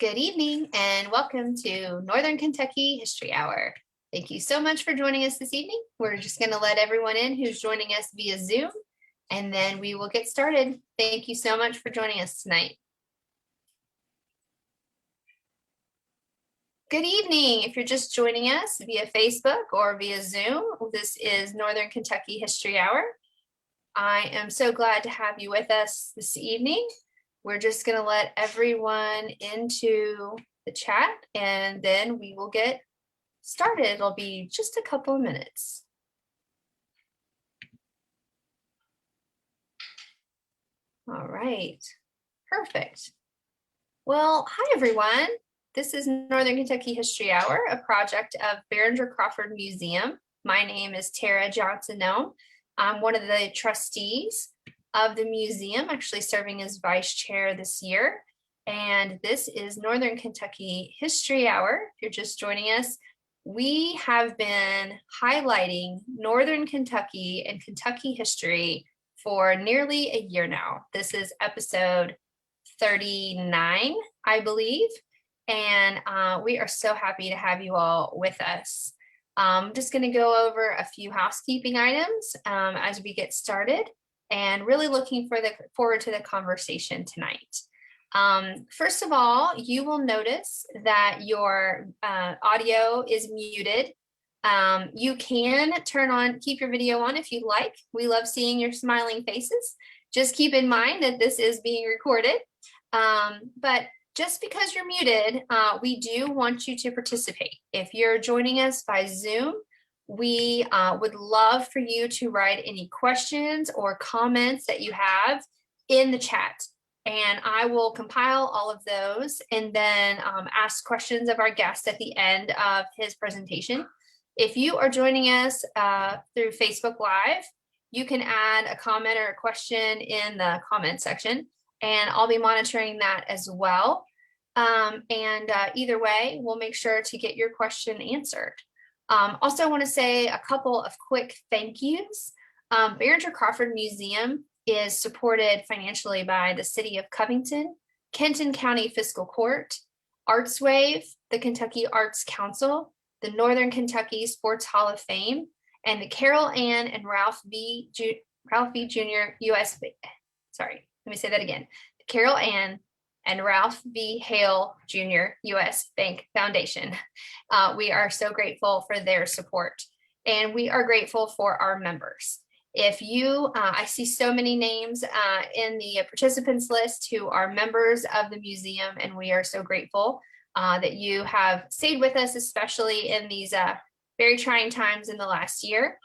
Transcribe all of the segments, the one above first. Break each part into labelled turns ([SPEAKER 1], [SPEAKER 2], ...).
[SPEAKER 1] Good evening and welcome to Northern Kentucky History Hour. Thank you so much for joining us this evening. We're just going to let everyone in who's joining us via Zoom, and then we will get started. Thank you so much for joining us tonight. Good evening. If you're just joining us via Facebook or via Zoom, this is Northern Kentucky History Hour. I am so glad to have you with us this evening. We're just going to let everyone into the chat and then we will get started. It'll be just a couple of minutes. All right, perfect. Well, hi everyone. This is Northern Kentucky History Hour, a project of Behringer-Crawford Museum. My name is Tara Johnson-Nome. I'm one of the trustees of the museum, actually serving as vice chair this year. And this is Northern Kentucky History Hour. If you're just joining us, we have been highlighting Northern Kentucky and Kentucky history for nearly a year now. This is episode 39, I believe. And we are so happy to have you all with us. I'm just going to go over a few housekeeping items as we get started, and really looking forward to the conversation tonight. First of all, you will notice that your audio is muted. You can keep your video on if you'd like. We love seeing your smiling faces. Just keep in mind that this is being recorded. But just because you're muted, we do want you to participate. If you're joining us by Zoom, we would love for you to write any questions or comments that you have in the chat. And I will compile all of those and then ask questions of our guest at the end of his presentation. If you are joining us through Facebook Live, you can add a comment or a question in the comment section, and I'll be monitoring that as well. Either way, we'll make sure to get your question answered. Also, I want to say a couple of quick thank yous. Behringer-Crawford Museum is supported financially by the City of Covington, Kenton County Fiscal Court, ArtsWave, the Kentucky Arts Council, the Northern Kentucky Sports Hall of Fame, and the Carol Ann and Ralph V. Jr. U.S. Sorry, let me say that again. The Carol Ann and Ralph V. Hale Jr. U.S. Bank Foundation. We are so grateful for their support, and we are grateful for our members. If you, I see so many names in the participants list who are members of the museum, and we are so grateful that you have stayed with us, especially in these very trying times in the last year.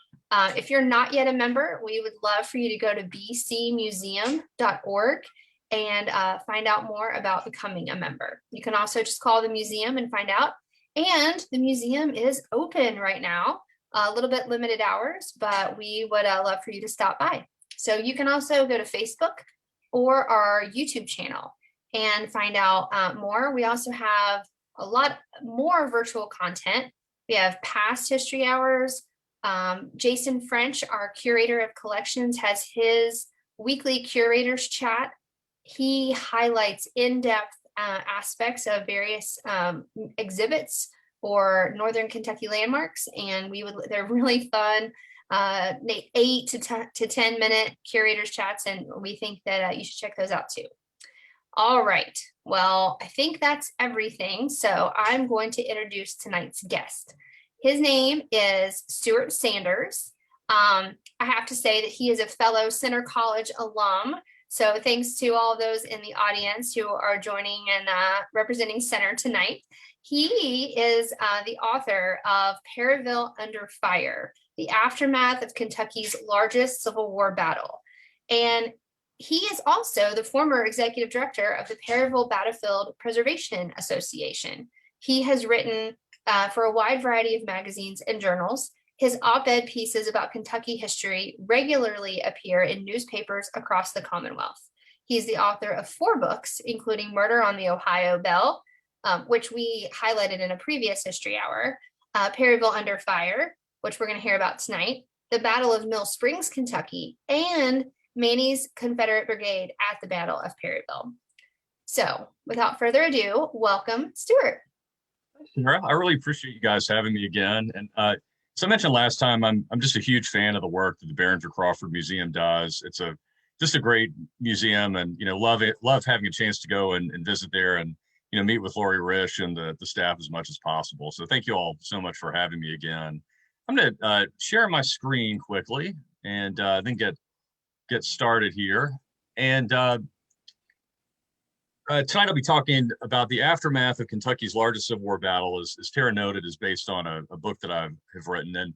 [SPEAKER 1] If you're not yet a member, we would love for you to go to bcmuseum.org and find out more about becoming a member. You can also just call the museum and find out. And the museum is open right now, a little bit limited hours, but we would love for you to stop by. So you can also go to Facebook or our YouTube channel and find out more. We also have a lot more virtual content. We have past history hours. Jason French, our curator of collections, has his weekly curators chat. He highlights in-depth aspects of various exhibits or Northern Kentucky landmarks, and they're really fun, 8 to 10 minute curators chats, and we think that you should check those out too. All right, well, I think that's everything, so I'm going to introduce tonight's guest. His name is Stewart Sanders. I have to say that he is a fellow Center College alum. So thanks to all those in the audience who are joining and representing Center tonight. He is the author of Perryville Under Fire, the aftermath of Kentucky's largest Civil War battle. And he is also the former executive director of the Perryville Battlefield Preservation Association. He has written for a wide variety of magazines and journals. His op-ed pieces about Kentucky history regularly appear in newspapers across the Commonwealth. He's the author of 4 books, including Murder on the Ohio Belle, which we highlighted in a previous history hour, Perryville Under Fire, which we're going to hear about tonight, the Battle of Mill Springs, Kentucky, and Maney's Confederate Brigade at the Battle of Perryville. So without further ado, welcome, Stuart.
[SPEAKER 2] Sarah, I really appreciate you guys having me again. And as I mentioned last time, I'm just a huge fan of the work that the Behringer-Crawford Museum does. It's just a great museum, and love having a chance to go and visit there, and meet with Lori Risch and the staff as much as possible. So thank you all so much for having me again. I'm going to share my screen quickly and then get started here. And tonight I'll be talking about the aftermath of Kentucky's largest Civil War battle. As Tara noted, is based on a book that I have written. And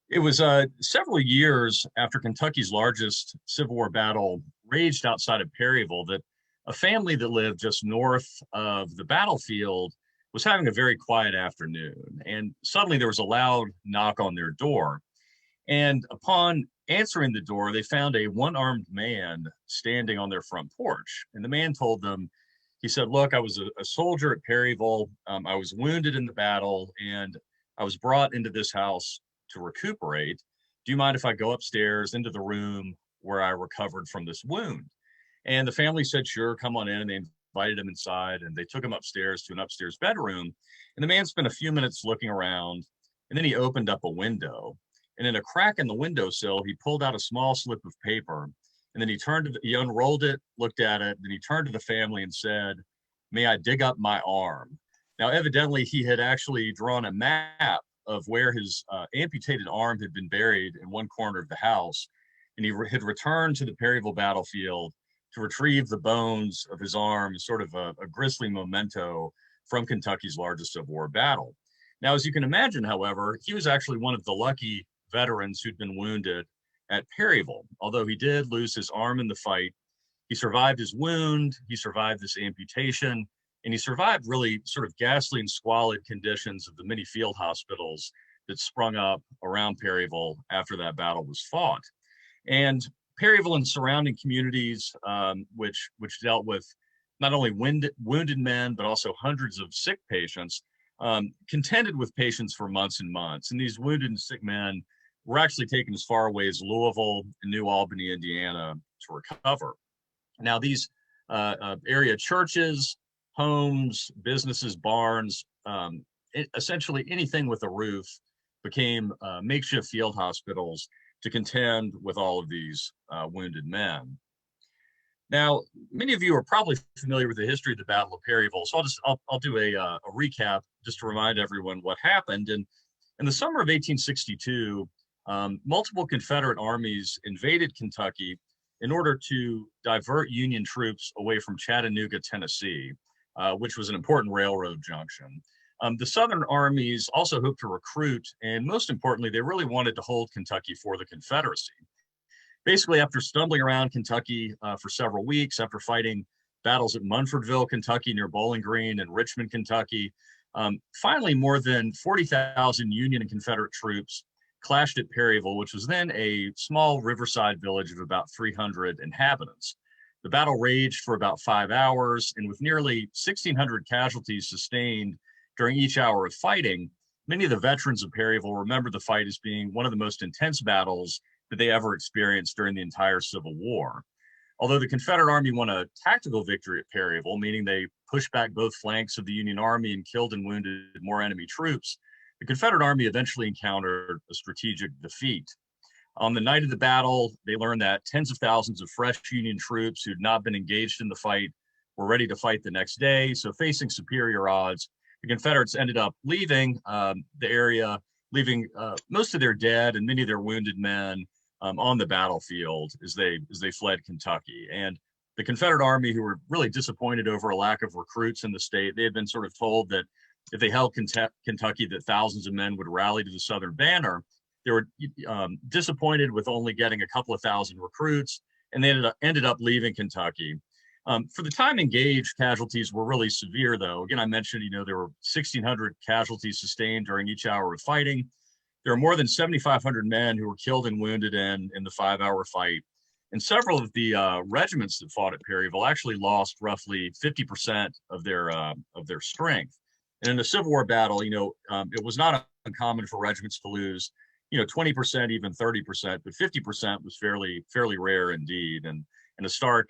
[SPEAKER 2] it was several years after Kentucky's largest Civil War battle raged outside of Perryville that a family that lived just north of the battlefield was having a very quiet afternoon. And suddenly there was a loud knock on their door. And upon answering the door, they found a one-armed man standing on their front porch. And the man told them, he said, look, I was a soldier at Perryville. I was wounded in the battle, and I was brought into this house to recuperate. Do you mind if I go upstairs into the room where I recovered from this wound? And the family said, sure, come on in. And they invited him inside, and they took him upstairs to an upstairs bedroom. And the man spent a few minutes looking around, and then he opened up a window. And in a crack in the windowsill, he pulled out a small slip of paper, and then he unrolled it, looked at it, then he turned to the family and said, may I dig up my arm? Now, evidently, he had actually drawn a map of where his amputated arm had been buried in one corner of the house, and he had returned to the Perryville battlefield to retrieve the bones of his arm, sort of a grisly memento from Kentucky's largest Civil War battle. Now, as you can imagine, however, he was actually one of the lucky veterans who'd been wounded at Perryville. Although he did lose his arm in the fight, he survived his wound, he survived this amputation, and he survived really sort of ghastly and squalid conditions of the many field hospitals that sprung up around Perryville after that battle was fought. And Perryville and surrounding communities, which dealt with not only wounded men, but also hundreds of sick patients, contended with patients for months and months. And these wounded and sick men were actually taken as far away as Louisville and New Albany, Indiana, to recover. Now, these area churches, homes, businesses, barns, essentially anything with a roof became makeshift field hospitals to contend with all of these wounded men. Now, many of you are probably familiar with the history of the Battle of Perryville, so I'll do a recap just to remind everyone what happened. And in the summer of 1862, multiple Confederate armies invaded Kentucky in order to divert Union troops away from Chattanooga, Tennessee, which was an important railroad junction. The Southern armies also hoped to recruit, and most importantly, they really wanted to hold Kentucky for the Confederacy. Basically, after stumbling around Kentucky for several weeks, after fighting battles at Munfordville, Kentucky, near Bowling Green, and Richmond, Kentucky, finally more than 40,000 Union and Confederate troops clashed at Perryville, which was then a small riverside village of about 300 inhabitants. The battle raged for about 5 hours, and with nearly 1,600 casualties sustained during each hour of fighting, many of the veterans of Perryville remember the fight as being one of the most intense battles that they ever experienced during the entire Civil War. Although the Confederate Army won a tactical victory at Perryville, meaning they pushed back both flanks of the Union Army and killed and wounded more enemy troops, the Confederate Army eventually encountered a strategic defeat. On the night of the battle, they learned that tens of thousands of fresh Union troops who'd not been engaged in the fight were ready to fight the next day. So facing superior odds, the Confederates ended up leaving the area, leaving most of their dead and many of their wounded men on the battlefield as they fled Kentucky. And the Confederate Army, who were really disappointed over a lack of recruits in the state, they had been sort of told that if they held Kentucky, that thousands of men would rally to the Southern banner. They were disappointed with only getting a couple of thousand recruits, and they ended up leaving Kentucky. For the time engaged, casualties were really severe, though. Again, I mentioned, there were 1,600 casualties sustained during each hour of fighting. There were more than 7,500 men who were killed and wounded in the 5-hour fight. And several of the regiments that fought at Perryville actually lost roughly 50% of their strength. And in a Civil War battle, it was not uncommon for regiments to lose, 20%, even 30%, but 50% was fairly rare indeed. And a stark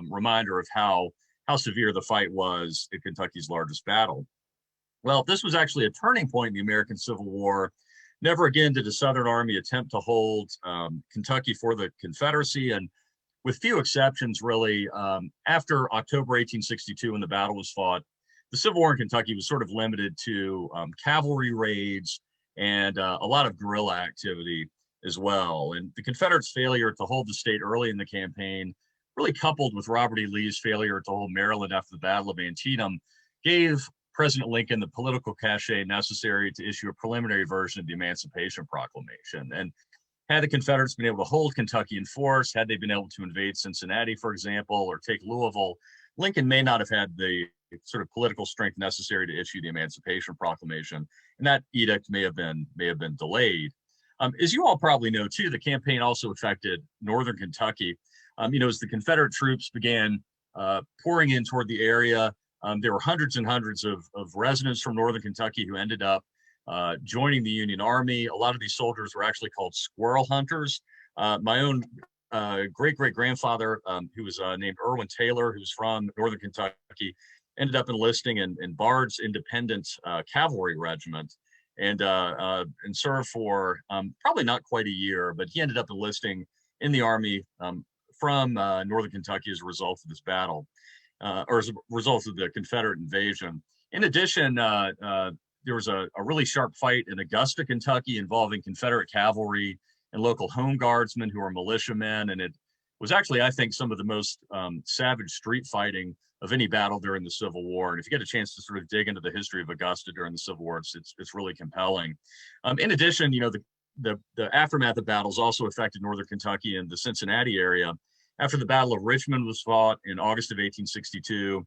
[SPEAKER 2] reminder of how how severe the fight was in Kentucky's largest battle. Well, this was actually a turning point in the American Civil War. Never again did the Southern Army attempt to hold Kentucky for the Confederacy, and with few exceptions, really, after October 1862, when the battle was fought, the Civil War in Kentucky was sort of limited to cavalry raids and a lot of guerrilla activity as well. And the Confederates' failure to hold the state early in the campaign, really coupled with Robert E. Lee's failure to hold Maryland after the Battle of Antietam, gave President Lincoln the political cachet necessary to issue a preliminary version of the Emancipation Proclamation. And had the Confederates been able to hold Kentucky in force, had they been able to invade Cincinnati, for example, or take Louisville, Lincoln may not have had the sort of political strength necessary to issue the Emancipation Proclamation, and that edict may have been delayed. As you all probably know, too, the campaign also affected northern Kentucky. As the Confederate troops began pouring in toward the area, there were hundreds and hundreds of residents from northern Kentucky who ended up joining the Union Army. A lot of these soldiers were actually called squirrel hunters. My own great-great-grandfather, who was named Irwin Taylor, who's from northern Kentucky, ended up enlisting in Bard's Independent Cavalry Regiment and served for probably not quite a year, but he ended up enlisting in the Army from northern Kentucky as a result of this battle, or as a result of the Confederate invasion. In addition, there was a really sharp fight in Augusta, Kentucky, involving Confederate cavalry and local home guardsmen who were militiamen. And it was actually, I think, some of the most savage street fighting of any battle during the Civil War. And if you get a chance to sort of dig into the history of Augusta during the Civil War, it's really compelling. In addition, the aftermath of battles also affected northern Kentucky and the Cincinnati area. After the Battle of Richmond was fought in August of 1862,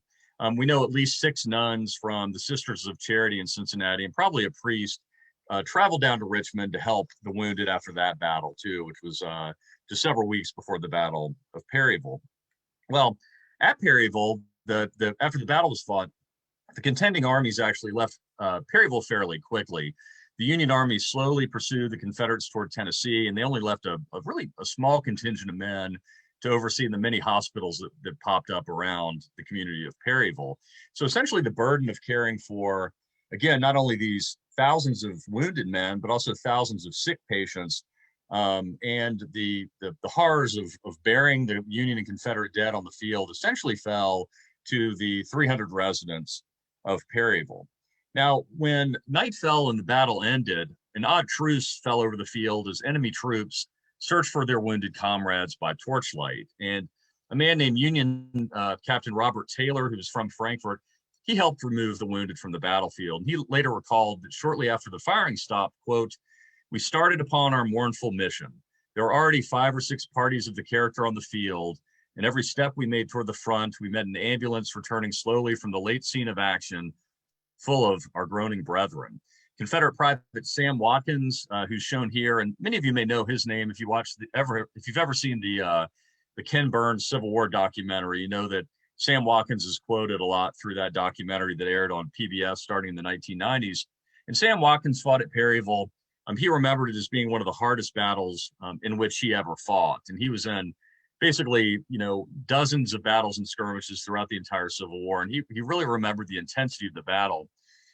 [SPEAKER 2] we know at least 6 nuns from the Sisters of Charity in Cincinnati, and probably a priest, traveled down to Richmond to help the wounded after that battle too, which was just several weeks before the Battle of Perryville. Well, at Perryville, after the battle was fought, the contending armies actually left Perryville fairly quickly. The Union Army slowly pursued the Confederates toward Tennessee, and they only left a really small contingent of men to oversee the many hospitals that popped up around the community of Perryville. So essentially the burden of caring for, again, not only these thousands of wounded men, but also thousands of sick patients, and the horrors of burying the Union and Confederate dead on the field essentially fell to the 300 residents of Perryville. Now, when night fell and the battle ended, an odd truce fell over the field as enemy troops searched for their wounded comrades by torchlight. And a man named Union Captain Robert Taylor, who was from Frankfort, he helped remove the wounded from the battlefield. He later recalled that shortly after the firing stopped, quote, "We started upon our mournful mission. There were already 5 or 6 parties of the character on the field, and every step we made toward the front, we met an ambulance returning slowly from the late scene of action, full of our groaning brethren." Confederate Private Sam Watkins, who's shown here, and many of you may know his name if you if you've ever seen the Ken Burns Civil War documentary. You know that Sam Watkins is quoted a lot through that documentary that aired on PBS starting in the 1990s. And Sam Watkins fought at Perryville. He remembered it as being one of the hardest battles in which he ever fought, and he was in basically, dozens of battles and skirmishes throughout the entire Civil War, and he really remembered the intensity of the battle.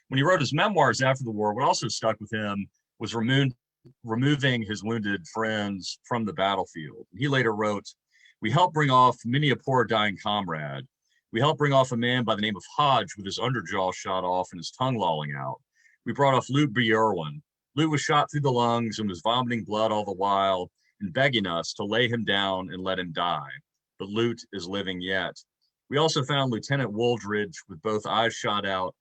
[SPEAKER 2] When he wrote his memoirs after the war, what also stuck with him was removing his wounded friends from the battlefield. He later wrote, "We helped bring off many a poor dying comrade. We helped bring off a man by the name of Hodge with his underjaw shot off and his tongue lolling out. We brought off Lute B. Irwin. Lute was shot through the lungs and was vomiting blood all the while and begging us to lay him down and let him die. But Lute is living yet. We also found Lieutenant Wooldridge with both eyes shot out.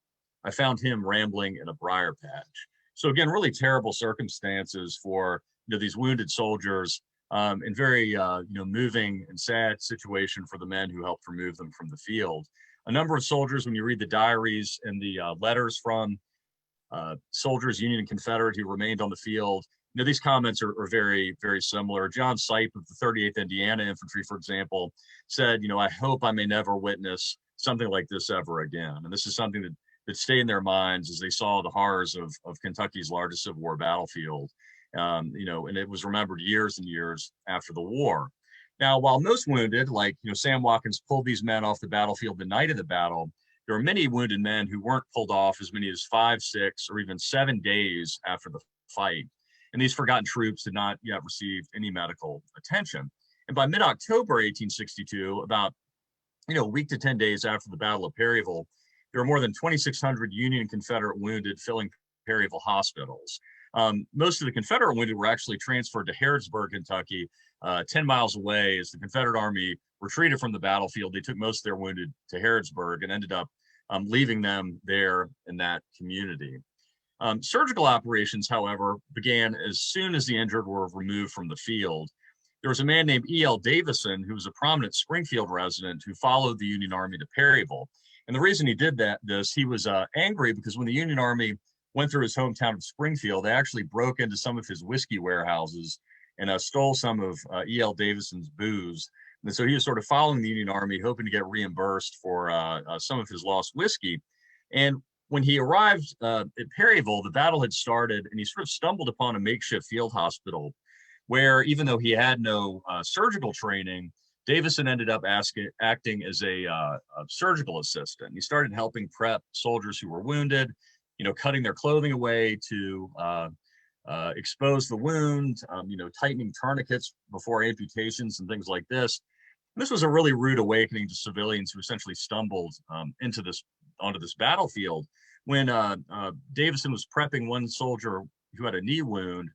[SPEAKER 2] I found him rambling in a briar patch." So again, really terrible circumstances for these wounded soldiers, and very moving and sad situation for the men who helped remove them from the field. A number of soldiers, when you read the diaries and the letters from soldiers, Union and Confederate, who remained on the field, these comments are very, very similar. John Sipe of the 38th Indiana Infantry, for example, said, "I hope I may never witness something like this ever again." And this is something that stayed in their minds as they saw the horrors of Kentucky's largest Civil War battlefield. And it was remembered years and years after the war. Now, while most wounded, like Sam Watkins, pulled these men off the battlefield the night of the battle, there were many wounded men who weren't pulled off as many as 5, 6, or even 7 days after the fight. And these forgotten troops had not yet received any medical attention. And by mid-October 1862, about a week to 10 days after the Battle of Perryville, there were more than 2,600 Union and Confederate wounded filling Perryville hospitals. Most of the Confederate wounded were actually transferred to Harrodsburg, Kentucky, 10 miles away. As the Confederate Army retreated from the battlefield, they took most of their wounded to Harrodsburg and ended up leaving them there in that community. Surgical operations, however, began as soon as the injured were removed from the field. There was a man named E.L. Davison, who was a prominent Springfield resident, who followed the Union Army to Perryville. And the reason he did he was angry because when the Union Army went through his hometown of Springfield, they actually broke into some of his whiskey warehouses and stole some of E.L. Davison's booze. And so he was sort of following the Union Army, hoping to get reimbursed for some of his lost whiskey. And when he arrived at Perryville, the battle had started, and he sort of stumbled upon a makeshift field hospital where, even though he had no surgical training, Davison ended up acting as a surgical assistant. He started helping prep soldiers who were wounded, cutting their clothing away to expose the wound, tightening tourniquets before amputations and things like this. And this was a really rude awakening to civilians who essentially stumbled onto this battlefield. When Davison was prepping one soldier who had a knee wound,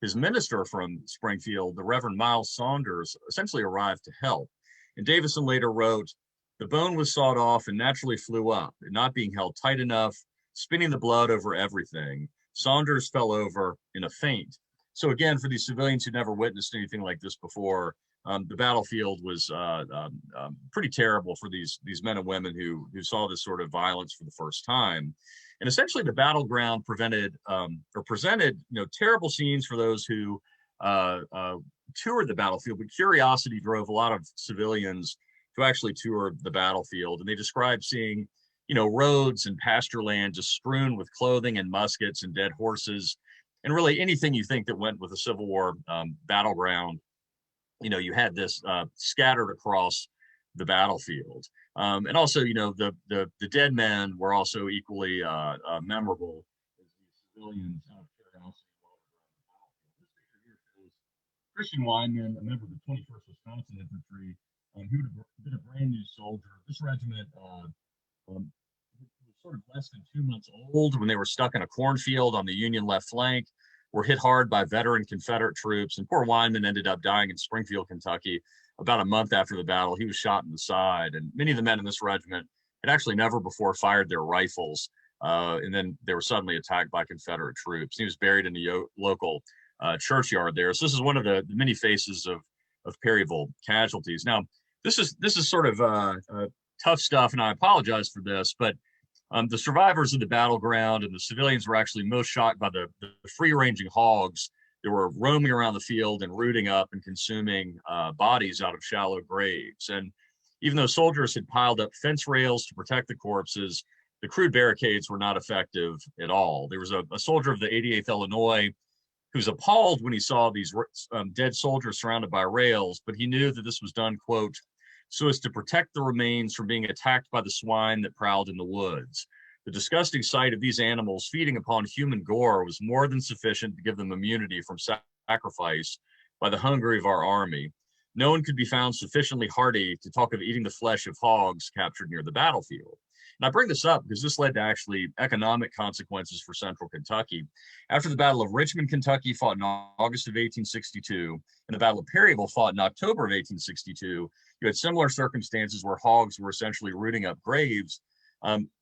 [SPEAKER 2] his minister from Springfield, the Reverend Miles Saunders, essentially arrived to help. And Davison later wrote, "The bone was sawed off and naturally flew up, and not being held tight enough, spinning the blood over everything. Saunders fell over in a faint." So again, for these civilians who never witnessed anything like this before, the battlefield was pretty terrible for these men and women who saw this sort of violence for the first time. And essentially, the battleground presented terrible scenes for those who toured the battlefield. But curiosity drove a lot of civilians to actually tour the battlefield, and they described seeing, roads and pasture land just strewn with clothing and muskets and dead horses, and really anything you think that went with a Civil War battleground. You had this scattered across the battlefield. And also, the dead men were also equally memorable as the civilians out of curiosity while they were on the battlefield. This picture here shows Christian Wyman, a member of the 21st Wisconsin Infantry, who had been a brand new soldier. This regiment was sort of less than 2 months old when they were stuck in a cornfield on the Union left flank, were hit hard by veteran Confederate troops, and poor Wyman ended up dying in Springfield, Kentucky, about a month after the battle. He was shot in the side, and many of the men in this regiment had actually never before fired their rifles, and then they were suddenly attacked by Confederate troops. He was buried in the local churchyard there. So this is one of the many faces of Perryville casualties. Now, this is sort of tough stuff, and I apologize for this, but the survivors of the battleground and the civilians were actually most shocked by the free-ranging hogs that were roaming around the field and rooting up and consuming bodies out of shallow graves. And even though soldiers had piled up fence rails to protect the corpses, the crude barricades were not effective at all. There was a soldier of the 88th Illinois who was appalled when he saw these dead soldiers surrounded by rails, but he knew that this was done, quote, "so as to protect the remains from being attacked by the swine that prowled in the woods. The disgusting sight of these animals feeding upon human gore was more than sufficient to give them immunity from sacrifice by the hunger of our army. No one could be found sufficiently hardy to talk of eating the flesh of hogs captured near the battlefield." And I bring this up because this led to actually economic consequences for central Kentucky. After the Battle of Richmond, Kentucky, fought in August of 1862, and the Battle of Perryville, fought in October of 1862, you had similar circumstances where hogs were essentially rooting up graves.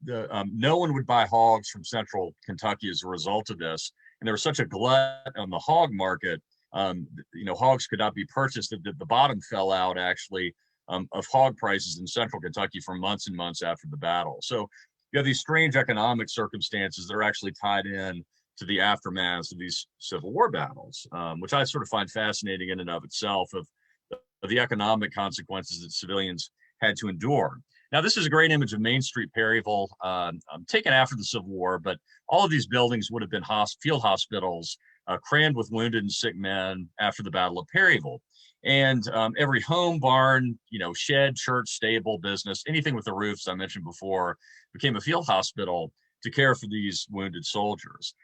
[SPEAKER 2] No one would buy hogs from central Kentucky as a result of this. And there was such a glut on the hog market, hogs could not be purchased. The bottom fell out, actually, of hog prices in central Kentucky for months and months after the battle. So you have these strange economic circumstances that are actually tied in to the aftermath of these Civil War battles, which I sort of find fascinating in and of itself, of the economic consequences that civilians had to endure. Now, this is a great image of Main Street, Perryville, taken after the Civil War, but all of these buildings would have been field hospitals crammed with wounded and sick men after the Battle of Perryville. And every home, barn, shed, church, stable, business, anything with the roofs I mentioned before, became a field hospital to care for these wounded soldiers.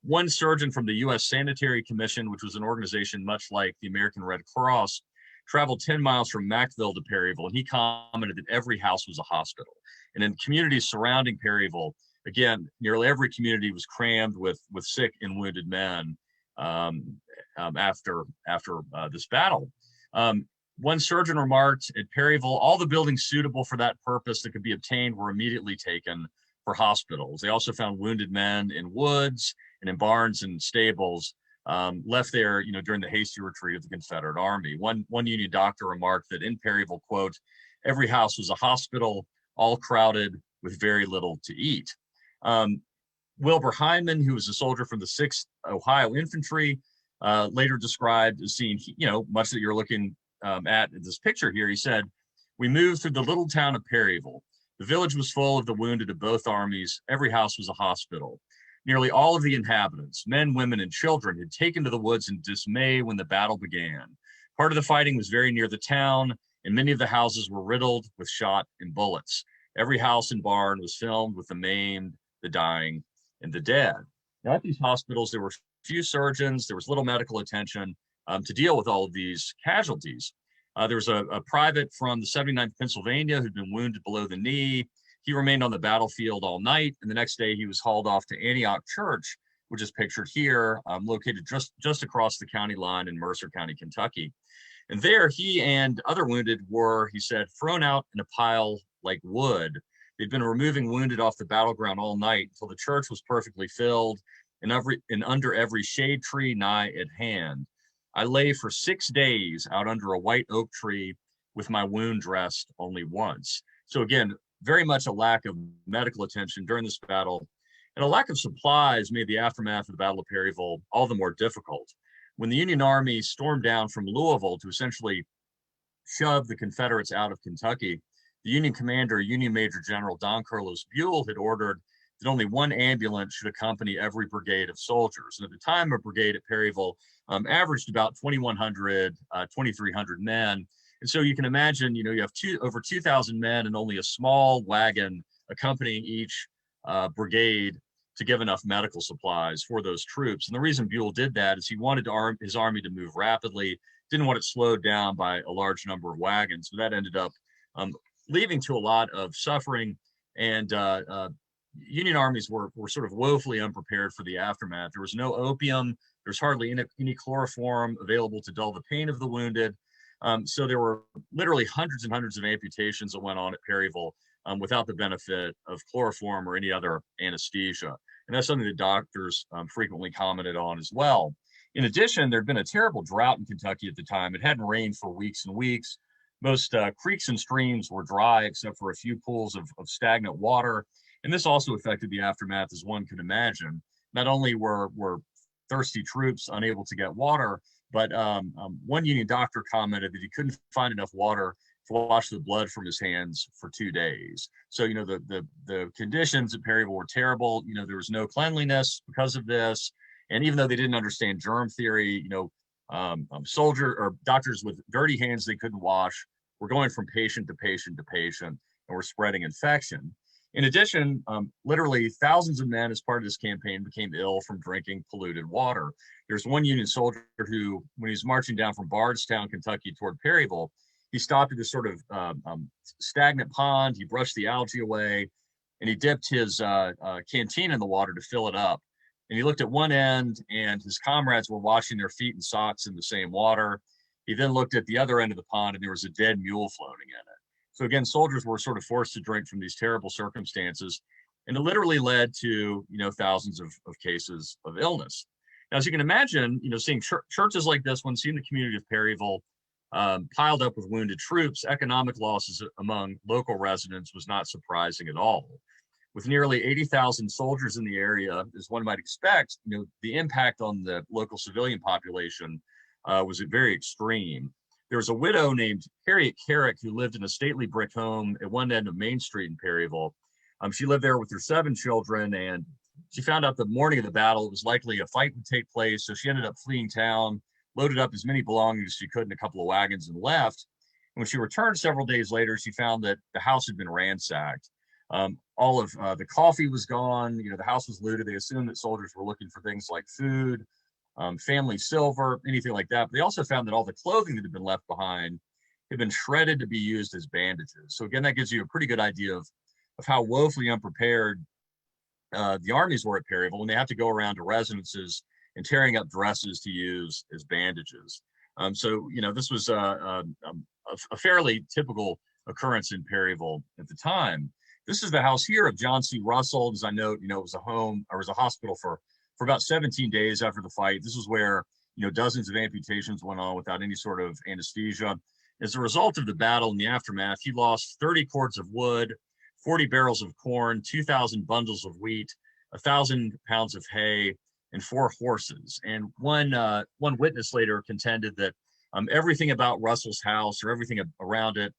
[SPEAKER 2] One surgeon from the U.S. Sanitary Commission, which was an organization much like the American Red Cross, traveled 10 miles from Macville to Perryville, and he commented that every house was a hospital. And in communities surrounding Perryville, again, nearly every community was crammed with sick and wounded men after this battle. One surgeon remarked, at Perryville, all the buildings suitable for that purpose that could be obtained were immediately taken for hospitals. They also found wounded men in woods and in barns and stables, left there, during the hasty retreat of the Confederate Army. One Union doctor remarked that in Perryville, quote, every house was a hospital, all crowded with very little to eat. Wilbur Hyman, who was a soldier from the 6th Ohio Infantry, later described as seeing, much that you're looking at this picture here. He said, we moved through the little town of Perryville. The village was full of the wounded of both armies. Every house was a hospital. Nearly all of the inhabitants, men, women, and children, had taken to the woods in dismay when the battle began. Part of the fighting was very near the town, and many of the houses were riddled with shot and bullets. Every house and barn was filled with the maimed, the dying, and the dead. Now, at these hospitals, there were few surgeons, there was little medical attention to deal with all of these casualties. There was a private from the 79th Pennsylvania who'd been wounded below the knee. He remained on the battlefield all night, and the next day he was hauled off to Antioch Church, which is pictured here, located just across the county line in Mercer County, Kentucky. And there he and other wounded were, he said, thrown out in a pile like wood. They'd been removing wounded off the battleground all night until the church was perfectly filled and under every shade tree nigh at hand. I lay for 6 days out under a white oak tree with my wound dressed only once. So again, very much a lack of medical attention during this battle, and a lack of supplies made the aftermath of the Battle of Perryville all the more difficult. When the Union Army stormed down from Louisville to essentially shove the Confederates out of Kentucky, the Union commander, Union Major General Don Carlos Buell, had ordered that only one ambulance should accompany every brigade of soldiers. And at the time, a brigade at Perryville averaged about 2,100, 2,300 men. And so you can imagine, you have over 2,000 men and only a small wagon accompanying each brigade to give enough medical supplies for those troops. And the reason Buell did that is he wanted his army to move rapidly, didn't want it slowed down by a large number of wagons. So that ended up leading to a lot of suffering, and Union armies were sort of woefully unprepared for the aftermath. There was no opium. There's hardly any chloroform available to dull the pain of the wounded. So there were literally hundreds and hundreds of amputations that went on at Perryville without the benefit of chloroform or any other anesthesia. And that's something that doctors frequently commented on as well. In addition, there'd been a terrible drought in Kentucky at the time. It hadn't rained for weeks and weeks. Most creeks and streams were dry except for a few pools of stagnant water. And this also affected the aftermath, as one can imagine. Not only were thirsty troops unable to get water, but one Union doctor commented that he couldn't find enough water to wash the blood from his hands for 2 days. So, the conditions at Perryville were terrible. There was no cleanliness because of this. And even though they didn't understand germ theory, soldier or doctors with dirty hands they couldn't wash were going from patient to patient to patient and were spreading infection. In addition, literally thousands of men as part of this campaign became ill from drinking polluted water. There's one Union soldier who, when he was marching down from Bardstown, Kentucky toward Perryville, he stopped at this sort of stagnant pond. He brushed the algae away, and he dipped his canteen in the water to fill it up. And he looked at one end, and his comrades were washing their feet and socks in the same water. He then looked at the other end of the pond, and there was a dead mule floating in it. So again, soldiers were sort of forced to drink from these terrible circumstances, and it literally led to, thousands of cases of illness. Now, as you can imagine, seeing churches like this one, seeing the community of Perryville piled up with wounded troops, economic losses among local residents was not surprising at all. With nearly 80,000 soldiers in the area, as one might expect, the impact on the local civilian population was very extreme. There was a widow named Harriet Carrick who lived in a stately brick home at one end of Main Street in Perryville. She lived there with her 7 children, and she found out the morning of the battle it was likely a fight would take place, so she ended up fleeing town loaded up as many belongings as she could in a couple of wagons and left. And when she returned several days later, she found that the house had been ransacked. All of the coffee was gone. You know, the house was looted. They assumed that soldiers were looking for things like food, family silver, anything like that. But they also found that all the clothing that had been left behind had been shredded to be used as bandages. So again, that gives you a pretty good idea of how woefully unprepared the armies were at Perryville when they have to go around to residences and tearing up dresses to use as bandages. So, you know, this was a fairly typical occurrence in Perryville at the time. This is the house here of John C. Russell. As I note, you know, it was a home, or was a hospital for about 17 days after the fight. This is where, you know, dozens of amputations went on without any sort of anesthesia. As a result of the battle and the aftermath, he lost 30 cords of wood, 40 barrels of corn, 2,000 bundles of wheat, 1,000 pounds of hay, and 4 horses. And one witness later contended that everything about Russell's house, or everything around it,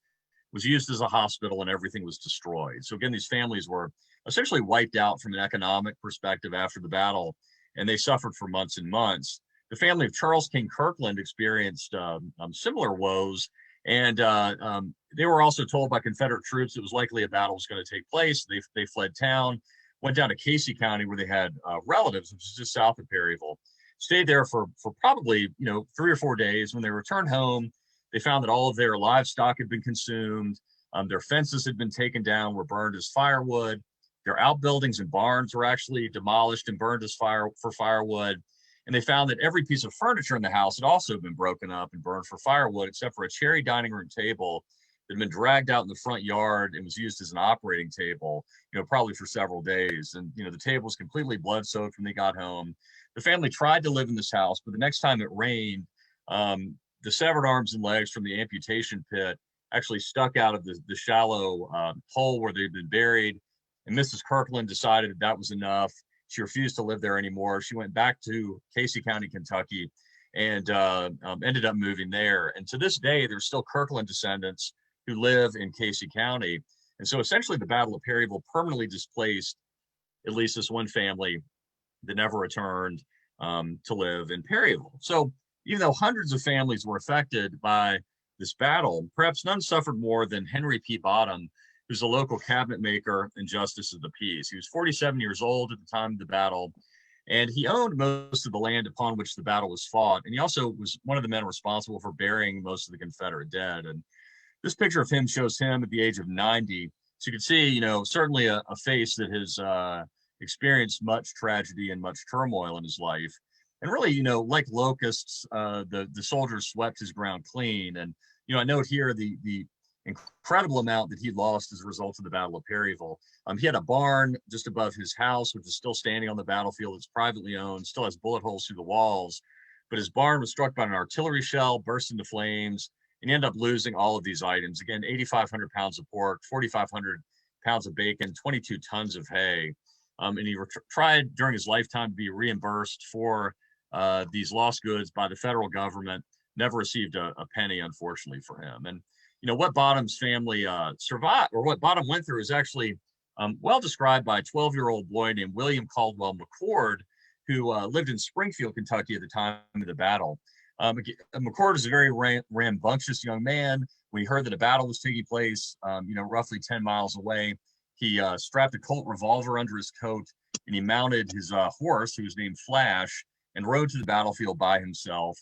[SPEAKER 2] was used as a hospital, and everything was destroyed. So again, these families were essentially wiped out from an economic perspective after the battle, and they suffered for months and months. The family of Charles King Kirkland experienced similar woes, and they were also told by Confederate troops it was likely a battle was going to take place. They fled town, went down to Casey County where they had relatives, which is just south of Perryville, stayed there for probably, you know, 3 or 4 days. When they returned home, they found that all of their livestock had been consumed. Their fences had been taken down, were burned as firewood. Their outbuildings and barns were actually demolished and burned as firewood. And they found that every piece of furniture in the house had also been broken up and burned for firewood, except for a cherry dining room table that had been dragged out in the front yard and was used as an operating table, you know, probably for several days. And, you know, the table was completely blood soaked when they got home. The family tried to live in this house, but the next time it rained, the severed arms and legs from the amputation pit actually stuck out of the shallow hole where they'd been buried. And Mrs. Kirkland decided that was enough. She refused to live there anymore. She went back to Casey County, Kentucky, and ended up moving there. And to this day, there's still Kirkland descendants who live in Casey County. And so essentially the Battle of Perryville permanently displaced at least this one family that never returned to live in Perryville. So even though hundreds of families were affected by this battle, perhaps none suffered more than Henry P. Bottom, who's a local cabinet maker and justice of the peace. He was 47 years old at the time of the battle, and he owned most of the land upon which the battle was fought. And he also was one of the men responsible for burying most of the Confederate dead. And this picture of him shows him at the age of 90. So you can see, you know, certainly a face that has experienced much tragedy and much turmoil in his life. And really, you know, like locusts, the soldiers swept his ground clean. And, you know, I note here the incredible amount that he lost as a result of the Battle of Perryville. He had a barn just above his house, which is still standing on the battlefield. It's privately owned, still has bullet holes through the walls. But his barn was struck by an artillery shell, burst into flames, and he ended up losing all of these items. Again, 8,500 pounds of pork, 4,500 pounds of bacon, 22 tons of hay. And he tried during his lifetime to be reimbursed for these lost goods by the federal government, never received a penny, unfortunately, for him. And, you know, what Bottom's family survived, or what Bottom went through, is actually well described by a 12-year-old boy named William Caldwell Mccord, who lived in Springfield, Kentucky at the time of the battle. Mccord is a very rambunctious young man. When he heard that a battle was taking place, you know, roughly 10 miles away, he strapped a Colt revolver under his coat, and he mounted his horse, who was named Flash, and rode to the battlefield by himself.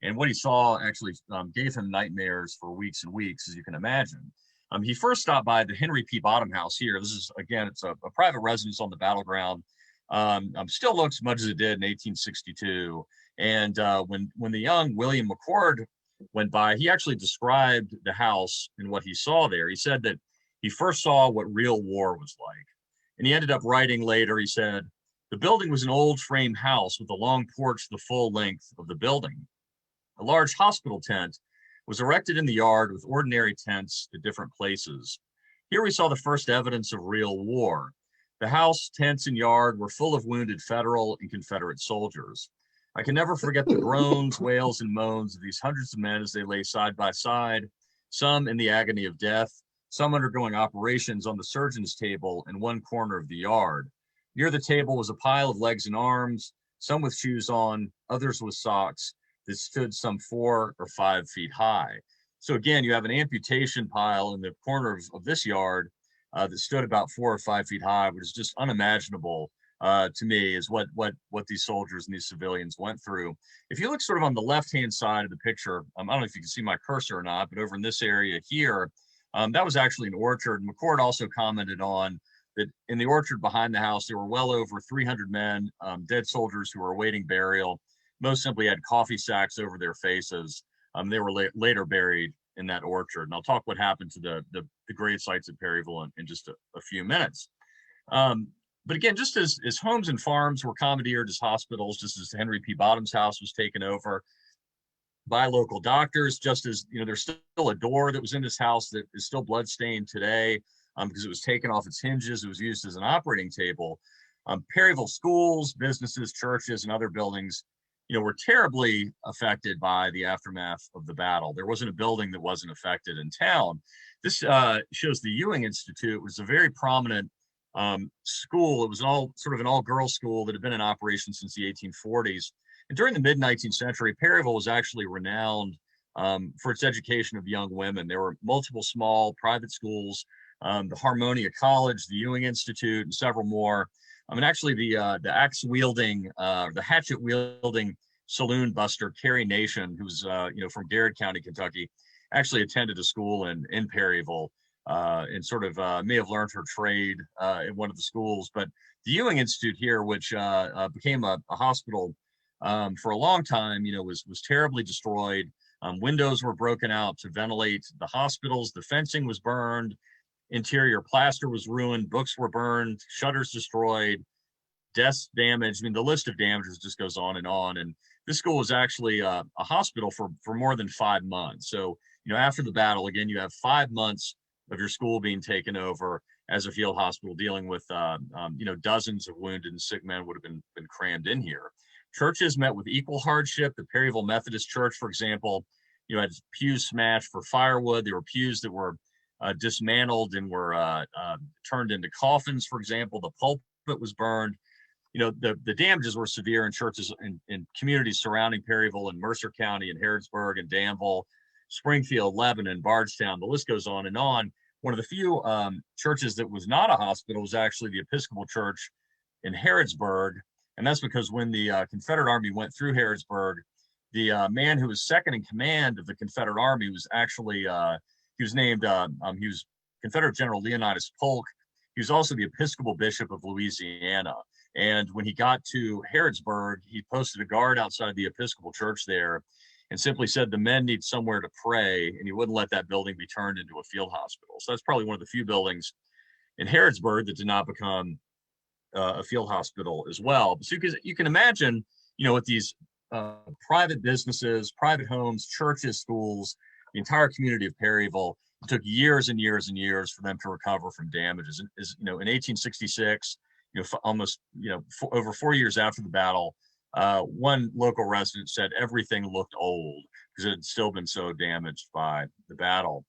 [SPEAKER 2] And what he saw actually gave him nightmares for weeks and weeks, as you can imagine. He first stopped by the Henry P. Bottom house here. This is, again, it's a private residence on the battleground. Still looks much as it did in 1862. And when the young William Mccord went by, he actually described the house and what he saw there. He said that he first saw what real war was like. And he ended up writing later, he said, "The building was an old frame house with a long porch the full length of the building. A large hospital tent was erected in the yard with ordinary tents at different places. Here we saw the first evidence of real war. The house, tents, and yard were full of wounded Federal and Confederate soldiers. I can never forget the groans, wails, and moans of these hundreds of men as they lay side by side, some in the agony of death, some undergoing operations on the surgeon's table in one corner of the yard. Near the table was a pile of legs and arms, some with shoes on, others with socks, that stood some 4 or 5 feet high. So again, you have an amputation pile in the corner of this yard that stood about 4 or 5 feet high, which is just unimaginable to me, is what these soldiers and these civilians went through. If you look sort of on the left-hand side of the picture, I don't know if you can see my cursor or not, but over in this area here, that was actually an orchard. Mccord also commented on that in the orchard behind the house, there were well over 300 men, dead soldiers who were awaiting burial. Most simply had coffee sacks over their faces. They were later buried in that orchard. And I'll talk what happened to the grave sites at Perryville in just a few minutes. But again, just as homes and farms were commandeered as hospitals, just as Henry P. Bottom's house was taken over by local doctors, just as, there's still a door that was in this house that is still bloodstained today because it was taken off its hinges. It was used as an operating table. Perryville schools, businesses, churches, and other buildings, were terribly affected by the aftermath of the battle. There wasn't a building that wasn't affected in town. This shows the Ewing Institute, which was a very prominent school. It was an all-girls school that had been in operation since the 1840s. And during the mid-19th century, Perryville was actually renowned for its education of young women. There were multiple small private schools, the Harmonia College, the Ewing Institute, and several more. Actually, the axe-wielding, the hatchet-wielding saloon buster, Carrie Nation, who's from Garrett County, Kentucky, actually attended a school in Perryville and sort of may have learned her trade in one of the schools. But the Ewing Institute here, which became a hospital for a long time, was terribly destroyed. Windows were broken out to ventilate the hospitals. The fencing was burned. Interior plaster was ruined. Books were burned. Shutters destroyed. Desks damaged. The list of damages just goes on. And this school was actually a hospital for more than 5 months. So, after the battle, again, you have 5 months of your school being taken over as a field hospital, dealing with, dozens of wounded and sick men would have been crammed in here. Churches met with equal hardship. The Perryville Methodist Church, for example, had pews smashed for firewood. There were pews that were dismantled and were turned into coffins, for example. The pulpit was burned. The damages were severe in churches in communities surrounding Perryville and Mercer County and Harrodsburg and Danville, Springfield, Lebanon, Bardstown. The list goes on and on. One of the few churches that was not a hospital was actually the Episcopal Church in Harrodsburg. And that's because when the Confederate Army went through Harrodsburg, the man who was second in command of the Confederate Army was actually, he was named, he was Confederate General Leonidas Polk. He was also the Episcopal Bishop of Louisiana. And when he got to Harrodsburg, he posted a guard outside the Episcopal Church there and simply said the men need somewhere to pray, and he wouldn't let that building be turned into a field hospital. So that's probably one of the few buildings in Harrodsburg that did not become a field hospital as well. So you can imagine, with these private businesses, private homes, churches, schools, the entire community of Perryville, it took years and years and years for them to recover from damages. And in 1866, almost over 4 years after the battle, one local resident said everything looked old because it had still been so damaged by the battle.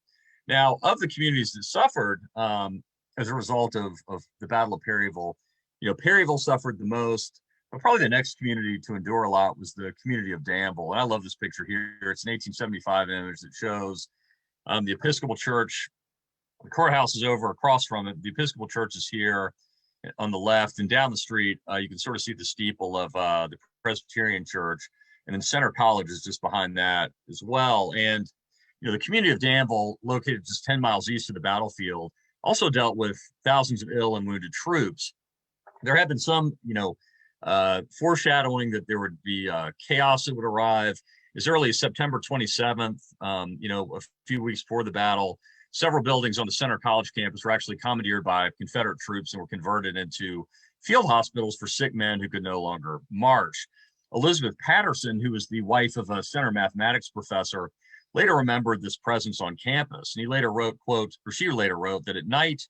[SPEAKER 2] Now, of the communities that suffered as a result of the Battle of Perryville, Perryville suffered the most, but probably the next community to endure a lot was the community of Danville. And I love this picture here. It's an 1875 image that shows the Episcopal Church. The courthouse is over across from it. The Episcopal Church is here on the left, and down the street, you can sort of see the steeple of the Presbyterian Church, and then Center College is just behind that as well. And the community of Danville, located just 10 miles east of the battlefield, also dealt with thousands of ill and wounded troops. There had been some, foreshadowing that there would be chaos that would arrive as early as September 27th. A few weeks before the battle, several buildings on the Center College campus were actually commandeered by Confederate troops and were converted into field hospitals for sick men who could no longer march. Elizabeth Patterson, who was the wife of a Center mathematics professor, later remembered this presence on campus. And he later wrote, she later wrote that at night,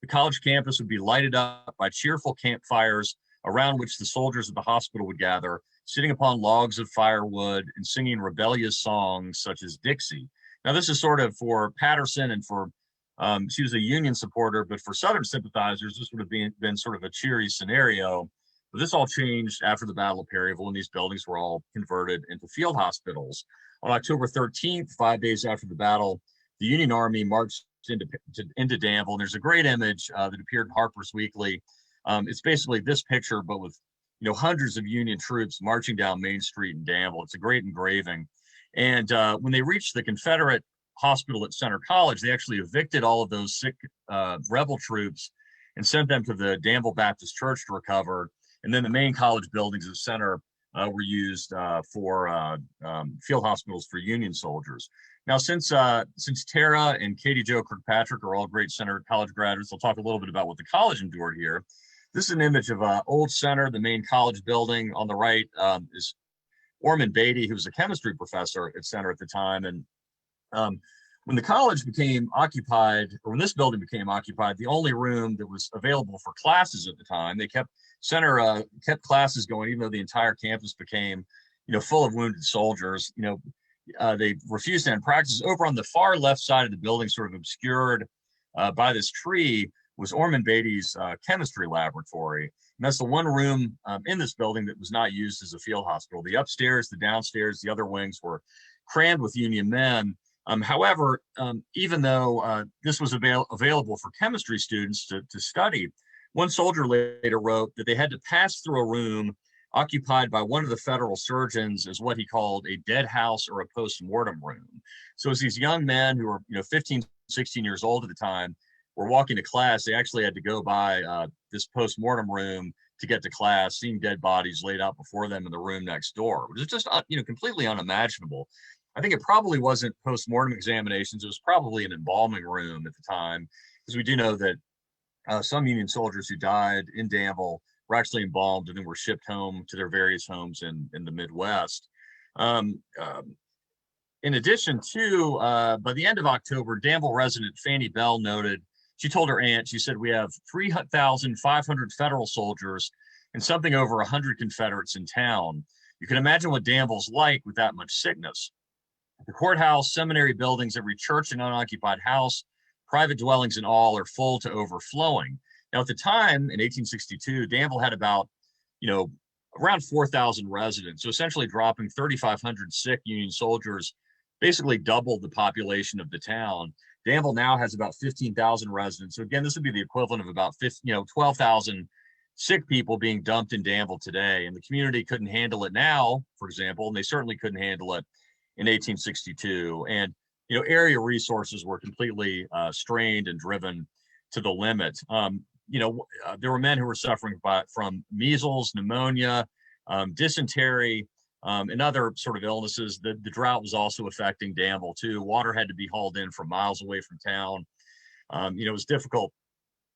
[SPEAKER 2] the college campus would be lighted up by cheerful campfires around which the soldiers of the hospital would gather, sitting upon logs of firewood and singing rebellious songs such as Dixie. Now, this is sort of for Patterson and for, she was a Union supporter, but for Southern sympathizers, this would have been sort of a cheery scenario But this all changed after the Battle of Perryville, and these buildings were all converted into field hospitals. On October 13th, 5 days after the battle, the Union Army marched into Danville. And there's a great image that appeared in Harper's Weekly. It's basically this picture, but with hundreds of Union troops marching down Main Street in Danville. It's a great engraving. And when they reached the Confederate hospital at Center College, they actually evicted all of those sick rebel troops and sent them to the Danville Baptist Church to recover. And then the main college buildings at Center were used for field hospitals for Union soldiers. Now, since Tara and Katie Jo Kirkpatrick are all great Center College graduates, I'll talk a little bit about what the college endured here. This is an image of Old Center, the main college building. On the right is Orman Beatty, who was a chemistry professor at Center at the time. And when the college became occupied, or when this building became occupied, the only room that was available for classes at the time, they kept classes going, even though the entire campus became, full of wounded soldiers. They refused to end practice. Over on the far left side of the building, sort of obscured by this tree, was Orman Beatty's chemistry laboratory. And that's the one room in this building that was not used as a field hospital. The upstairs, the downstairs, the other wings were crammed with Union men. However, even though this was available for chemistry students to study, one soldier later wrote that they had to pass through a room occupied by one of the federal surgeons as what he called a dead house or a post-mortem room. So as these young men who were 15, 16 years old at the time were walking to class, they actually had to go by this post-mortem room to get to class, seeing dead bodies laid out before them in the room next door, which is just completely unimaginable. I think it probably wasn't post-mortem examinations. It was probably an embalming room at the time, because we do know that some Union soldiers who died in Danville were actually embalmed and then were shipped home to their various homes in the Midwest. In addition to, by the end of October, Danville resident Fanny Belle noted, she told her aunt, she said, "We have 3,500 federal soldiers and something over 100 Confederates in town. You can imagine what Danville's like with that much sickness. The courthouse, seminary buildings, every church and unoccupied house, private dwellings and all are full to overflowing." Now, at the time, in 1862, Danville had about, around 4,000 residents. So essentially dropping 3,500 sick Union soldiers, basically doubled the population of the town. Danville now has about 15,000 residents. So again, this would be the equivalent of about 12,000 sick people being dumped in Danville today. And the community couldn't handle it now, for example, and they certainly couldn't handle it in 1862. And, area resources were completely strained and driven to the limit. There were men who were suffering from measles, pneumonia, dysentery, and other sort of illnesses. The drought was also affecting Danville too. Water had to be hauled in from miles away from town. It was difficult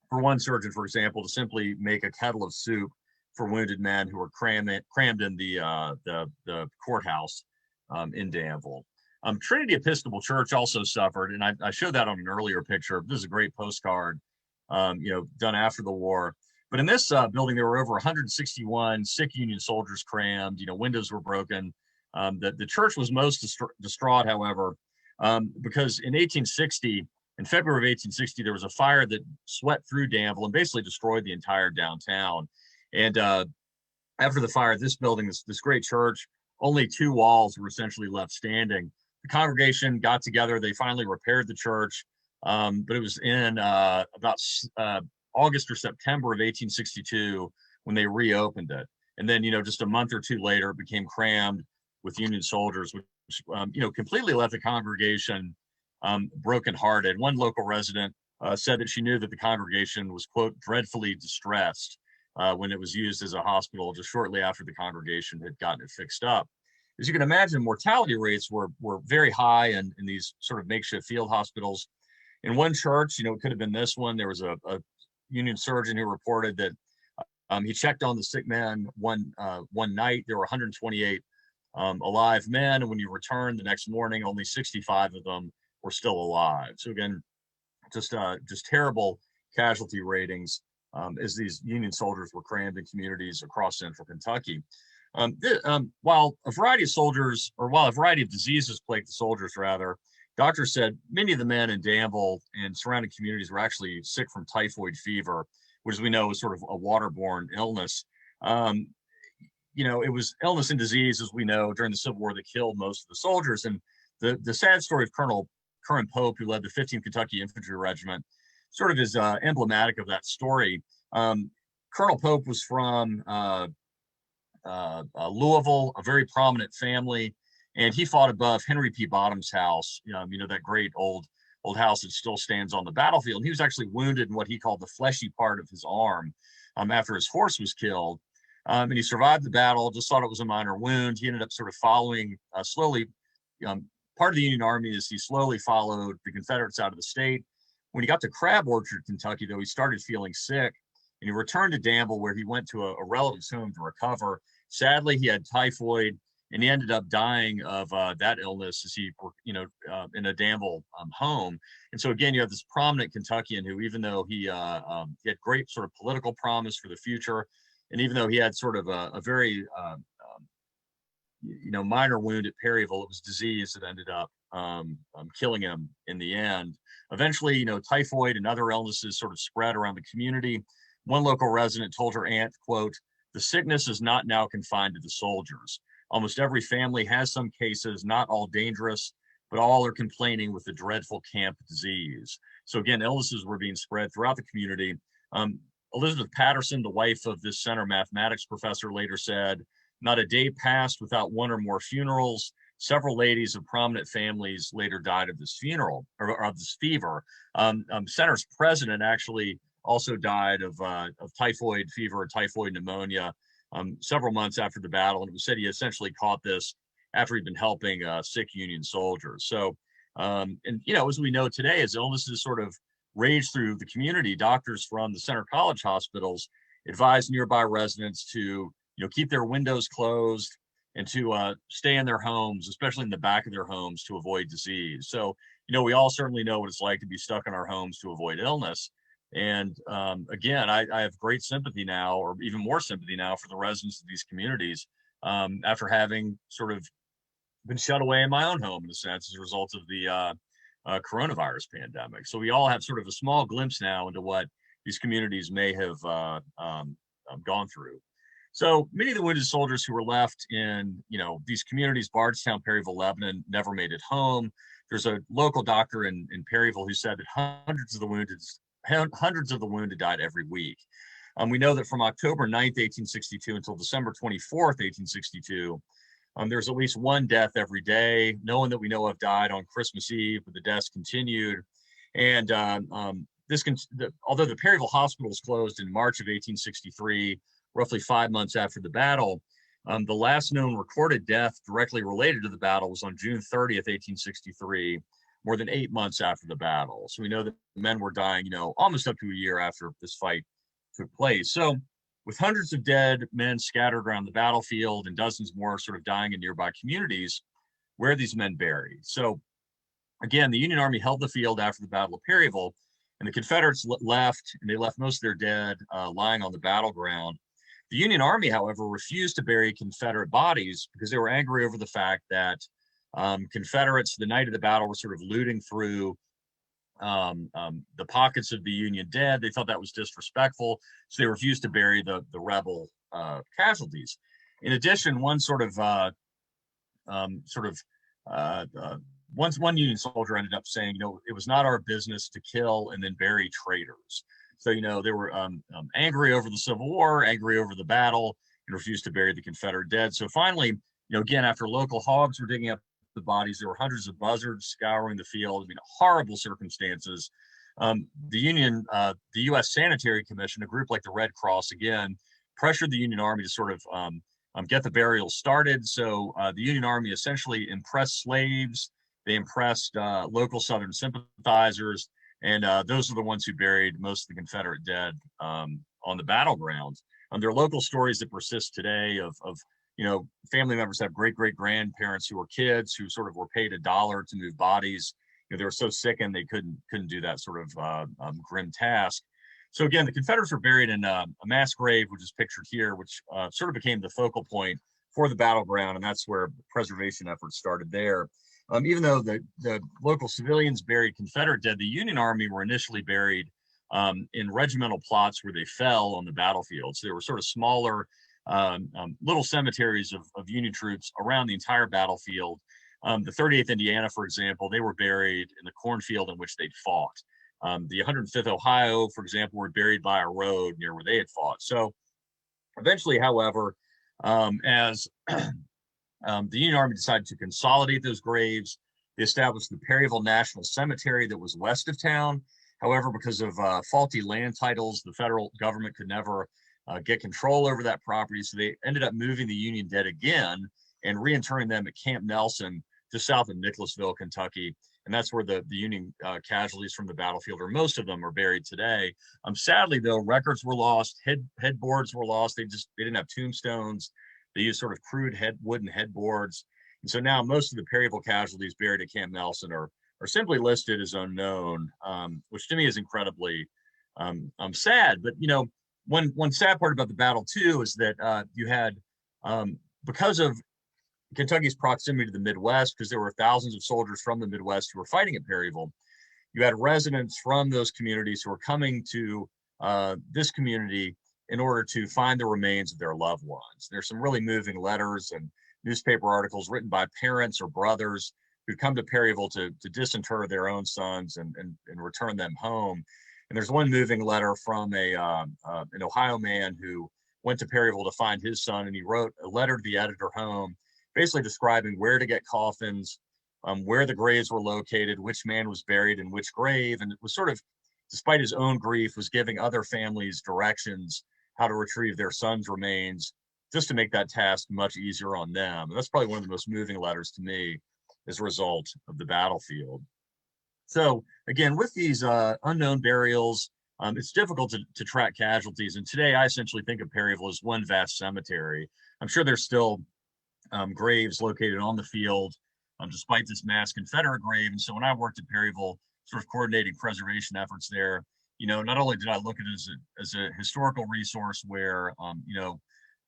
[SPEAKER 2] for one surgeon, for example, to simply make a kettle of soup for wounded men who were crammed in the courthouse in Danville. Trinity Episcopal Church also suffered, and I showed that on an earlier picture. This is a great postcard, done after the war. But in this building, there were over 161 sick Union soldiers crammed. Windows were broken. The church was most distraught, however, because in February of 1860, there was a fire that swept through Danville and basically destroyed the entire downtown. And after the fire, this building, this great church, only two walls were essentially left standing. The congregation got together. They finally repaired the church, but it was in about August or September of 1862 when they reopened it. And then, just a month or two later, it became crammed with Union soldiers, which, completely left the congregation brokenhearted. One local resident said that she knew that the congregation was, quote, dreadfully distressed when it was used as a hospital just shortly after the congregation had gotten it fixed up. As you can imagine, mortality rates were very high in these sort of makeshift field hospitals. In one church, it could have been this one, there was a Union surgeon who reported that he checked on the sick men one night. There were 128 alive men, and when you returned the next morning, only 65 of them were still alive. So again, just terrible casualty ratings as these Union soldiers were crammed in communities across central Kentucky. While a variety of diseases plagued the soldiers, rather, doctors said many of the men in Danville and surrounding communities were actually sick from typhoid fever, which we know is sort of a waterborne illness. It was illness and disease, as we know, during the Civil War that killed most of the soldiers. And the sad story of Colonel Curran Pope, who led the 15th Kentucky Infantry Regiment, sort of is emblematic of that story. Colonel Pope was from Louisville, a very prominent family, and he fought above Henry P. Bottom's house, that great old house that still stands on the battlefield. And he was actually wounded in what he called the fleshy part of his arm after his horse was killed. And he survived the battle, just thought it was a minor wound. He ended up sort of following slowly. Part of the Union Army is he slowly followed the Confederates out of the state. When he got to Crab Orchard, Kentucky, though, he started feeling sick, and he returned to Danville, where he went to a relative's home to recover. Sadly, he had typhoid, and he ended up dying of that illness as he, in a Danville home. And so again, you have this prominent Kentuckian who, even though he had great sort of political promise for the future, and even though he had sort of a very minor wound at Perryville, it was disease that ended up killing him in the end. Eventually, typhoid and other illnesses sort of spread around the community. One local resident told her aunt, quote, "The sickness is not now confined to the soldiers. Almost every family has some cases, not all dangerous, but all are complaining with the dreadful camp disease." So again, illnesses were being spread throughout the community. Elizabeth Patterson, the wife of this center mathematics professor, later said, "Not a day passed without one or more funerals. Several ladies of prominent families later died of this funeral or of this fever." Center's president actually also died of typhoid fever, typhoid pneumonia, several months after the battle. And it was said he essentially caught this after he'd been helping sick Union soldiers. So, as we know today, as illnesses sort of rage through the community, doctors from the Center College hospitals advise nearby residents to, keep their windows closed and to stay in their homes, especially in the back of their homes, to avoid disease. So, we all certainly know what it's like to be stuck in our homes to avoid illness. And again, I have great sympathy now, or even more sympathy now, for the residents of these communities after having sort of been shut away in my own home, in a sense, as a result of the coronavirus pandemic. So we all have sort of a small glimpse now into what these communities may have gone through. So many of the wounded soldiers who were left in, these communities, Bardstown, Perryville, Lebanon, never made it home. There's a local doctor in Perryville who said that hundreds of the wounded died every week. We know that from October 9th, 1862 until December 24th, 1862, there's at least one death every day. No one that we know of died on Christmas Eve, but the deaths continued. And although the Perryville Hospital was closed in March of 1863, roughly 5 months after the battle, the last known recorded death directly related to the battle was on June 30th, 1863, more than 8 months after the battle. So we know that men were dying, almost up to a year after this fight took place. So with hundreds of dead men scattered around the battlefield and dozens more sort of dying in nearby communities, where are these men buried? So again, the Union Army held the field after the Battle of Perryville, and the Confederates left, and they left most of their dead lying on the battleground. The Union Army, however, refused to bury Confederate bodies because they were angry over the fact that Confederates, the night of the battle, were sort of looting through the pockets of the Union dead. They thought that was disrespectful, so they refused to bury the rebel casualties. In addition, one one Union soldier ended up saying, it was not our business to kill and then bury traitors. So, they were angry over the Civil War, angry over the battle, and refused to bury the Confederate dead. So finally, again, after local hogs were digging up the bodies, there were hundreds of buzzards scouring the field. Horrible circumstances. The U.S. Sanitary Commission, a group like the Red Cross, again, pressured the Union Army to sort of get the burial started. So the Union Army essentially impressed slaves. They impressed local Southern sympathizers, and those are the ones who buried most of the Confederate dead on the battleground. There are local stories that persist today of family members have great-great-grandparents who were kids who sort of were paid $1 to move bodies. They were so sickened they couldn't do that sort of grim task. So again, the Confederates were buried in a mass grave, which is pictured here, which sort of became the focal point for the battleground, and that's where preservation efforts started there. Even though the local civilians buried Confederate dead, the Union Army were initially buried in regimental plots where they fell on the battlefield. So they were sort of smaller little cemeteries of Union troops around the entire battlefield. The 38th Indiana, for example, they were buried in the cornfield in which they'd fought. The 105th Ohio, for example, were buried by a road near where they had fought. So eventually, however, as the Union Army decided to consolidate those graves, they established the Perryville National Cemetery that was west of town. However, because of faulty land titles, the federal government could never get control over that property. So they ended up moving the Union dead again and reinterring them at Camp Nelson, just south of Nicholasville, Kentucky. And that's where the Union casualties from the battlefield, or most of them, are buried today. Sadly, though, records were lost, headboards were lost. They didn't have tombstones. They used sort of crude wooden headboards. And so now most of the Perryville casualties buried at Camp Nelson are simply listed as unknown, which to me is incredibly sad. But, you know, one sad part about the battle, too, is that you had, because of Kentucky's proximity to the Midwest, because there were thousands of soldiers from the Midwest who were fighting at Perryville, you had residents from those communities who were coming to this community in order to find the remains of their loved ones. There's some really moving letters and newspaper articles written by parents or brothers who come to Perryville to disinter their own sons and return them home. And there's one moving letter from an Ohio man who went to Perryville to find his son, and he wrote a letter to the editor home, basically describing where to get coffins, where the graves were located, which man was buried in which grave. And it was sort of, despite his own grief, was giving other families directions how to retrieve their son's remains, just to make that task much easier on them. And that's probably one of the most moving letters to me as a result of the battlefield. So again, with these unknown burials, it's difficult to track casualties. And today I essentially think of Perryville as one vast cemetery. I'm sure there's still graves located on the field, despite this mass Confederate grave. And so when I worked at Perryville, sort of coordinating preservation efforts there, you know, not only did I look at it as a historical resource where, you know,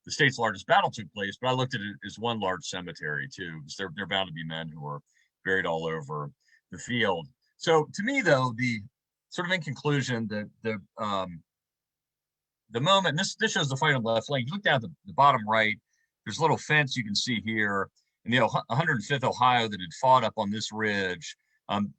[SPEAKER 2] the state's largest battle took place, but I looked at it as one large cemetery too, because they're bound to be men who were buried all over the field. So to me, though, the sort of in conclusion, the moment, this shows the fight on the left flank. You look down at the bottom right, there's a little fence you can see here, and the 105th Ohio that had fought up on this ridge.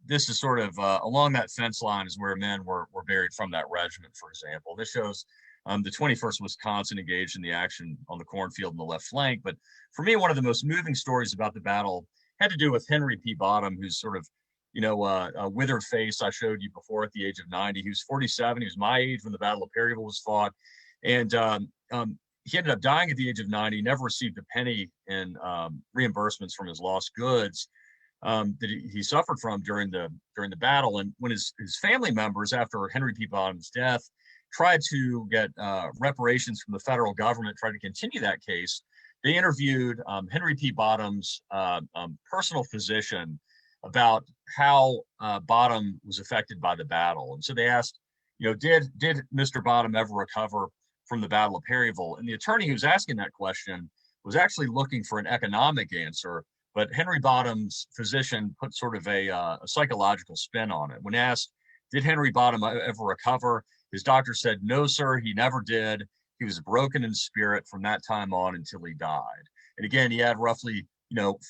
[SPEAKER 2] This is sort of along that fence line is where men were buried from that regiment, for example. This shows the 21st Wisconsin engaged in the action on the cornfield in the left flank. But for me, one of the most moving stories about the battle had to do with Henry P. Bottom, who's sort of, you know, a withered face I showed you before at the age of 90. He was 47. He was my age when the Battle of Perryville was fought. And he ended up dying at the age of 90, never received a penny in reimbursements from his lost goods that he suffered from during the battle. And when his family members, after Henry P. Bottom's death, tried to get reparations from the federal government, tried to continue that case, they interviewed Henry P. Bottom's personal physician about how Bottom was affected by the battle. And so they asked, you know, did Mr. Bottom ever recover from the Battle of Perryville? And the attorney who was asking that question was actually looking for an economic answer, but Henry Bottom's physician put sort of a psychological spin on it. When asked, did Henry Bottom ever recover? His doctor said, no, sir, he never did. He was broken in spirit from that time on until he died. And again, he had roughly,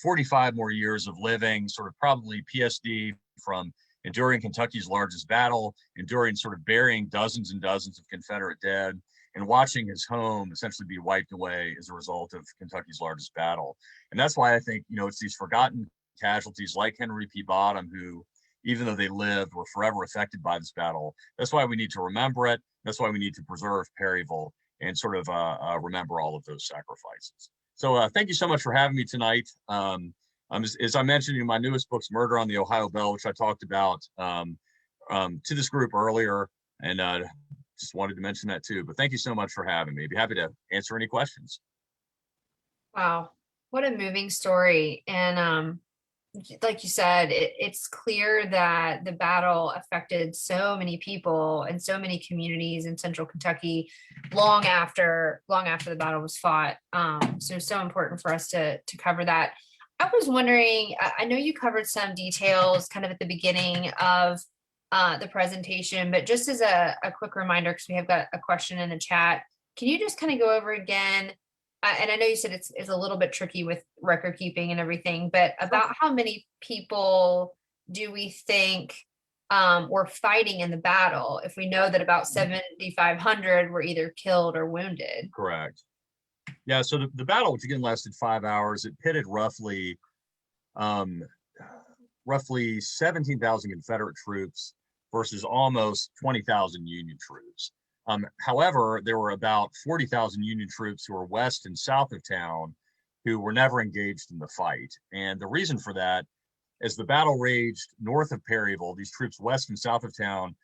[SPEAKER 2] 45 more years of living, sort of probably PSD from enduring Kentucky's largest battle, enduring sort of burying dozens and dozens of Confederate dead, and watching his home essentially be wiped away as a result of Kentucky's largest battle. And that's why I think, it's these forgotten casualties like Henry P. Bottom, who, even though they lived, were forever affected by this battle. That's why we need to remember it. That's why we need to preserve Perryville and sort of remember all of those sacrifices. So thank you so much for having me tonight. As I mentioned in my newest book's Murder on the Ohio Belle, which I talked about to this group earlier, and just wanted to mention that too. But thank you so much for having me. I'd be happy to answer any questions.
[SPEAKER 1] Wow, what a moving story. And like you said, it's clear that the battle affected so many people and so many communities in central Kentucky long after the battle was fought. So important for us to cover that. I was wondering, I know you covered some details kind of at the beginning of the presentation, but just as a quick reminder, because we have got a question in the chat, can you just kind of go over again and I know you said it's a little bit tricky with record keeping and everything, but about how many people do we think were fighting in the battle if we know that about 7,500 were either killed or wounded?
[SPEAKER 2] Correct. Yeah, so the battle, which again lasted 5 hours, it pitted um, roughly 17,000 Confederate troops versus almost 20,000 Union troops. However, there were about 40,000 Union troops who were west and south of town who were never engaged in the fight. And the reason for that, as the battle raged north of Perryville, these troops west and south of town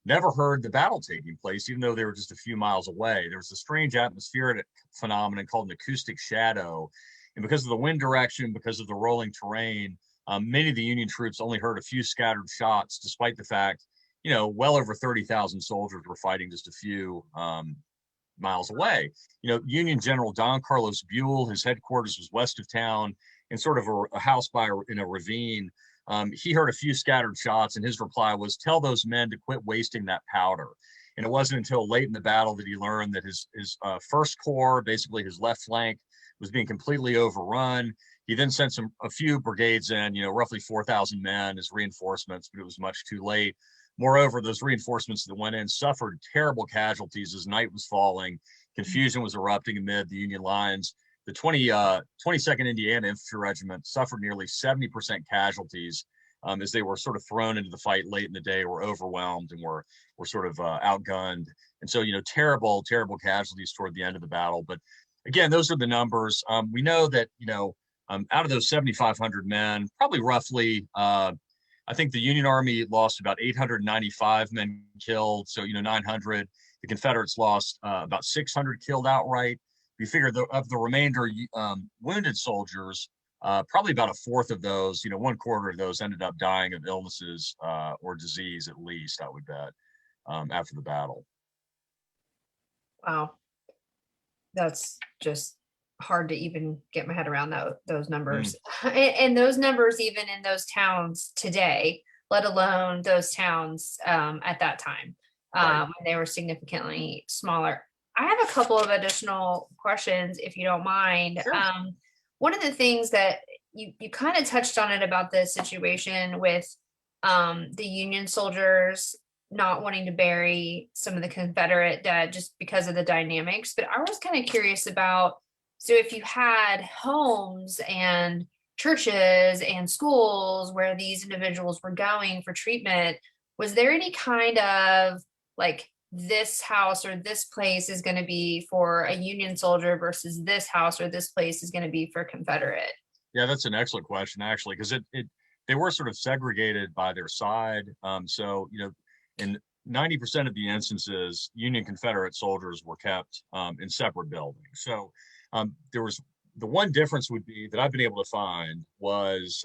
[SPEAKER 2] never heard the battle taking place, even though they were just a few miles away. There was a strange atmospheric phenomenon called an acoustic shadow. And because of the wind direction, because of the rolling terrain, many of the Union troops only heard a few scattered shots, despite the fact, well over 30,000 soldiers were fighting just a few miles away. Union General Don Carlos Buell, his headquarters was west of town in sort of a house in a ravine. He heard a few scattered shots, and his reply was, "Tell those men to quit wasting that powder." And it wasn't until late in the battle that he learned that his first corps, basically his left flank, was being completely overrun. He then sent a few brigades in, roughly 4,000 men as reinforcements, but it was much too late. Moreover, those reinforcements that went in suffered terrible casualties as night was falling. Confusion was erupting amid the Union lines. The 22nd Indiana Infantry Regiment suffered nearly 70% casualties as they were sort of thrown into the fight late in the day, were overwhelmed, and were sort of outgunned. And so, terrible, terrible casualties toward the end of the battle. But again, those are the numbers. We know that, out of those 7,500 men, probably roughly, I think the Union Army lost about 895 men killed. So, 900. The Confederates lost about 600 killed outright. We figure of the remainder wounded soldiers, probably about a fourth of those, 1/4 of those ended up dying of illnesses or disease, at least, I would bet, after the battle.
[SPEAKER 1] Wow. That's just hard to even get my head around those numbers. And those numbers even in those towns today, let alone those towns at that time when they were significantly smaller. I have a couple of additional questions, if you don't mind.
[SPEAKER 2] Sure.
[SPEAKER 1] One of the things that you kind of touched on it about the situation with the Union soldiers not wanting to bury some of the Confederate dead just because of the dynamics. But I was kind of curious about, so if you had homes and churches and schools where these individuals were going for treatment, was there any kind of like, this house or this place is going to be for a Union soldier versus this house or this place is going to be for Confederate?
[SPEAKER 2] Yeah, that's an excellent question, actually, because they were sort of segregated by their side. So, in 90% of the instances, Union Confederate soldiers were kept in separate buildings. So there was the one difference would be that I've been able to find was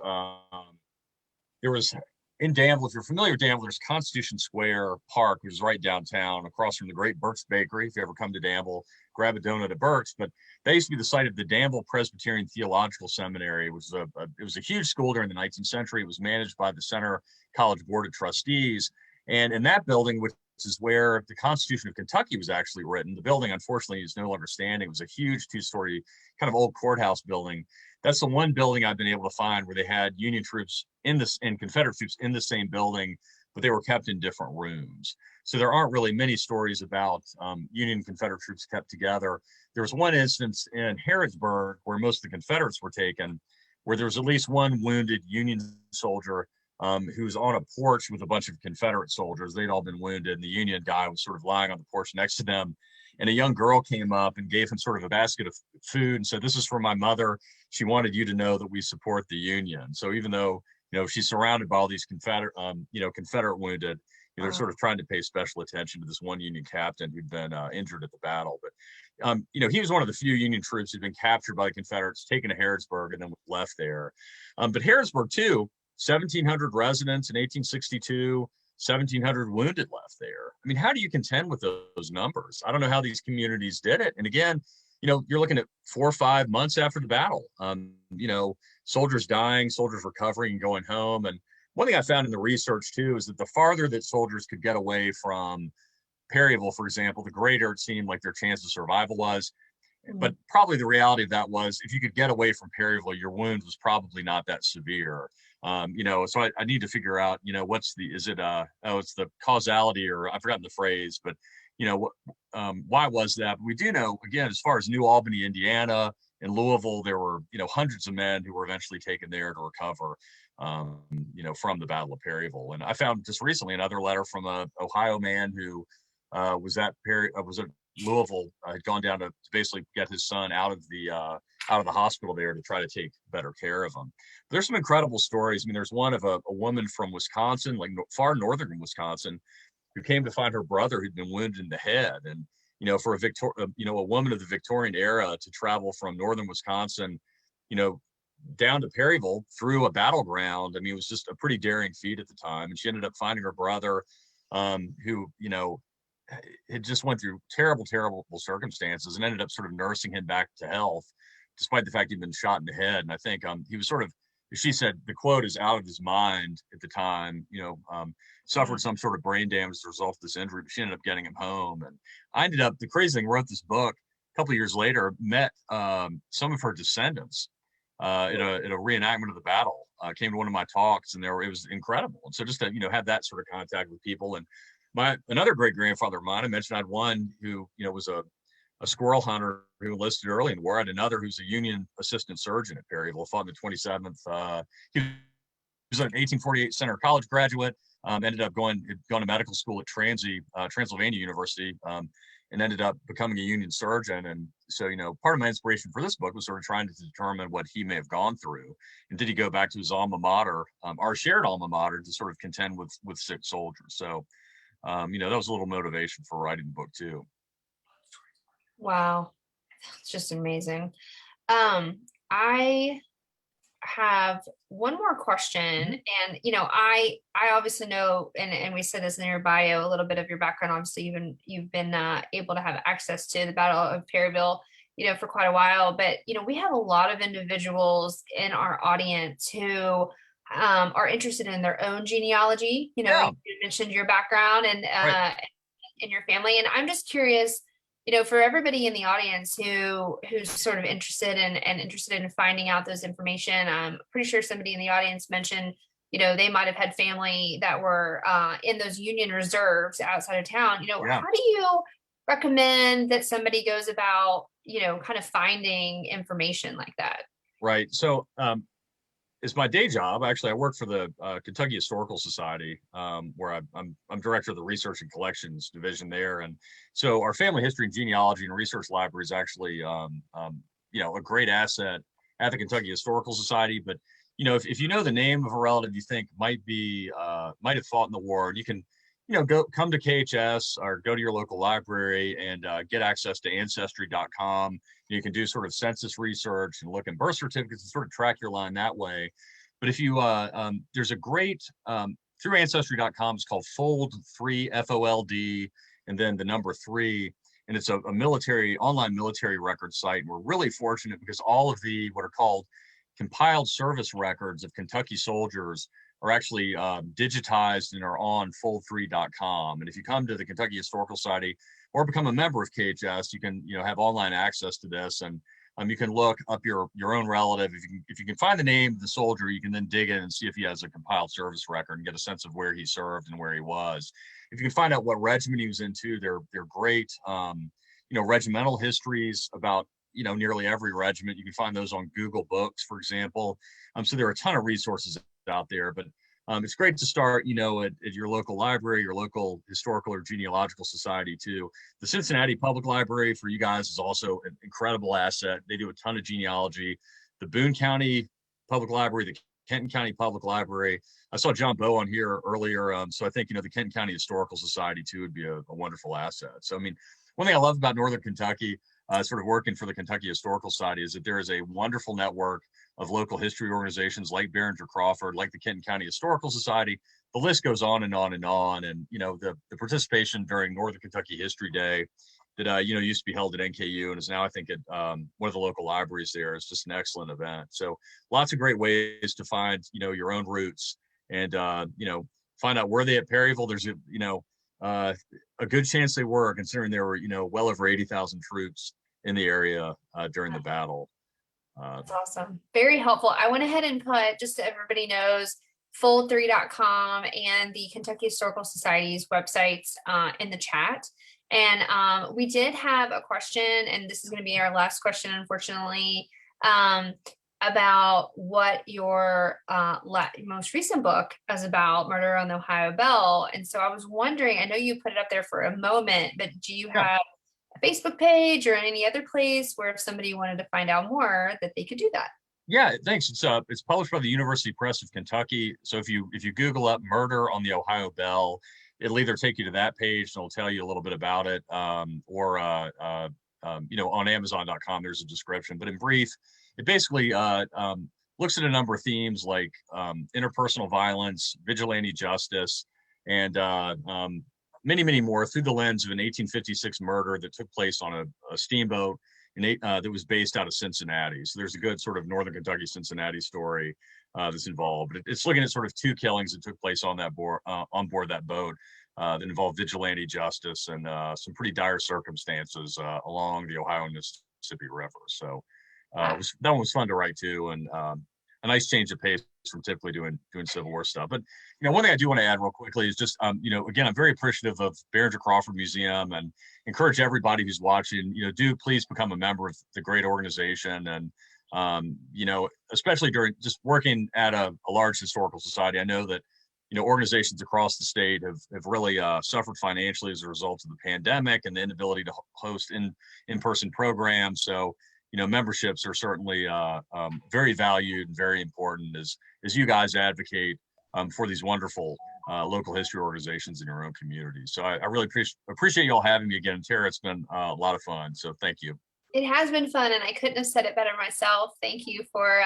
[SPEAKER 2] there was in Danville, if you're familiar with Danville, there's Constitution Square Park, which is right downtown across from the great Burke's Bakery. If you ever come to Danville, grab a donut at Burke's. But that used to be the site of the Danville Presbyterian Theological Seminary, which was it was a huge school during the 19th century. It was managed by the Center College Board of Trustees. And in that building, which is where the Constitution of Kentucky was actually written, the building, unfortunately, is no longer standing. It was a huge two-story kind of old courthouse building. That's the one building I've been able to find where they had Union troops and Confederate troops in the same building, but they were kept in different rooms. So there aren't really many stories about Union and Confederate troops kept together. There was one instance in Harrodsburg where most of the Confederates were taken, where there was at least one wounded Union soldier who was on a porch with a bunch of Confederate soldiers. They'd all been wounded, and the Union guy was sort of lying on the porch next to them. And a young girl came up and gave him sort of a basket of food and said, "This is for my mother. She wanted you to know that we support the Union." So even though, she's surrounded by all these Confederate wounded, they're sort of trying to pay special attention to this one Union captain who'd been injured at the battle. But, he was one of the few Union troops who'd been captured by the Confederates, taken to Harrodsburg, and then was left there. But Harrodsburg, too, 1,700 residents in 1862, 1,700 wounded left there. I mean, how do you contend with those numbers? I don't know how these communities did it. And again, you're looking at 4 or 5 months after the battle, soldiers dying, soldiers recovering and going home. And one thing I found in the research too, is that the farther that soldiers could get away from Perryville, for example, the greater it seemed like their chance of survival was. But probably the reality of that was if you could get away from Perryville, your wound was probably not that severe. So I need to figure out, what's it's the causality, or I've forgotten the phrase, but, why was that? But we do know, again, as far as New Albany, Indiana, and Louisville, there were, hundreds of men who were eventually taken there to recover, from the Battle of Perryville. And I found just recently another letter from a Ohio man who was at Louisville, had gone down to basically get his son out of the hospital there to try to take better care of him. But there's some incredible stories. I mean, there's one of a woman from Wisconsin, like far northern Wisconsin, who came to find her brother who'd been wounded in the head. And, for a woman of the Victorian era to travel from northern Wisconsin, down to Perryville through a battleground. I mean, it was just a pretty daring feat at the time. And she ended up finding her brother, who, had just went through terrible circumstances, and ended up sort of nursing him back to health, despite the fact he'd been shot in the head. And I think he was sort of, she said, the quote is, out of his mind at the time, suffered some sort of brain damage as a result of this injury, but she ended up getting him home. And I ended up, the crazy thing, wrote this book a couple of years later, met some of her descendants at a reenactment of the battle, came to one of my talks, and it was incredible. And so just to, have that sort of contact with people. And another great grandfather of mine, I mentioned, I had one who, was a squirrel hunter who enlisted early in the war. I had another who's a Union assistant surgeon at Perryville, fought in the 27th. He was an 1848 Center College graduate, ended up going to medical school at Transylvania University, and ended up becoming a Union surgeon. And so, part of my inspiration for this book was sort of trying to determine what he may have gone through. And did he go back to his alma mater, our shared alma mater, to sort of contend with sick soldiers? So, that was a little motivation for writing the book too.
[SPEAKER 1] Wow. It's just amazing. I have one more question, and I obviously know, and we said this in your bio, a little bit of your background. Obviously, you've been able to have access to the Battle of Perryville, for quite a while. But we have a lot of individuals in our audience who are interested in their own genealogy.
[SPEAKER 2] Yeah.
[SPEAKER 1] You mentioned your background and
[SPEAKER 2] Right.
[SPEAKER 1] in your family, and I'm just curious, for everybody in the audience who's sort of interested in finding out those information. I'm pretty sure somebody in the audience mentioned, they might have had family that were in those Union reserves outside of town.
[SPEAKER 2] Yeah.
[SPEAKER 1] How do you recommend that somebody goes about, kind of finding information like that?
[SPEAKER 2] Right. So, it's my day job. Actually, I work for the Kentucky Historical Society, where I'm director of the Research and Collections division there. And so our family history and genealogy and research library is actually, a great asset at the Kentucky Historical Society. But, if you know the name of a relative you think might have fought in the war, you can, come to KHS or go to your local library and get access to ancestry.com. You can do sort of census research and look in birth certificates and sort of track your line that way. But if you, there's a great, through ancestry.com, it's called Fold 3, FOLD, and then the number 3. And it's a online military record site. And we're really fortunate because all of the what are called compiled service records of Kentucky soldiers are actually digitized and are on fold3.com. And if you come to the Kentucky Historical Society or become a member of KHS, you can have online access to this, and you can look up your own relative. If you can find the name of the soldier, you can then dig in and see if he has a compiled service record and get a sense of where he served and where he was. If you can find out what regiment he was into, they're great regimental histories about nearly every regiment. You can find those on Google Books, for example. So there are a ton of resources out there, but it's great to start, at your local library, your local historical or genealogical society too. The Cincinnati Public Library for you guys is also an incredible asset. They do a ton of genealogy. The Boone County Public Library, the Kenton County Public Library. I saw John Bowe on here earlier. So I think, the Kenton County Historical Society too would be a wonderful asset. So, I mean, one thing I love about Northern Kentucky, sort of working for the Kentucky Historical Society, is that there is a wonderful network of local history organizations like Behringer-Crawford, like the Kenton County Historical Society. The list goes on and on and on. And, the participation during Northern Kentucky History Day that, used to be held at NKU and is now, I think, at one of the local libraries there. Is just an excellent event. So lots of great ways to find, your own roots and, find out were they at Perryville. There's, a good chance they were, considering there were, well over 80,000 troops in the area during the battle.
[SPEAKER 1] That's awesome. Very helpful. I went ahead and put, just so everybody knows, fold3.com and the Kentucky Historical Society's websites in the chat. And we did have a question, and this is going to be our last question, unfortunately, about what your most recent book is about, Murder on the Ohio Belle. And so I was wondering, I know you put it up there for a moment, but do you have a Facebook page or any other place where if somebody wanted to find out more that they could do that?
[SPEAKER 2] Yeah, thanks. It's published by the University Press of Kentucky. So if you Google up Murder on the Ohio Belle, it'll either take you to that page and it'll tell you a little bit about it, or on Amazon.com there's a description. But in brief, it basically looks at a number of themes like interpersonal violence, vigilante justice, and many, many more through the lens of an 1856 murder that took place on a steamboat that was based out of Cincinnati. So there's a good sort of Northern Kentucky Cincinnati story that's involved. But it's looking at sort of two killings that took place on board that boat that involved vigilante justice and some pretty dire circumstances along the Ohio and Mississippi River. So that one was fun to write too, and a nice change of pace from typically doing Civil War stuff. But one thing I do want to add real quickly is just again, I'm very appreciative of Behringer-Crawford Museum and encourage everybody who's watching, do please become a member of the great organization. And especially during just working at a large historical society, I know that organizations across the state have really suffered financially as a result of the pandemic and the inability to host in-person programs. So memberships are certainly very valued and very important as you guys advocate for these wonderful local history organizations in your own communities. So I really appreciate you all having me again. Tara, it's been a lot of fun. So thank you.
[SPEAKER 1] It has been fun, and I couldn't have said it better myself. Thank you for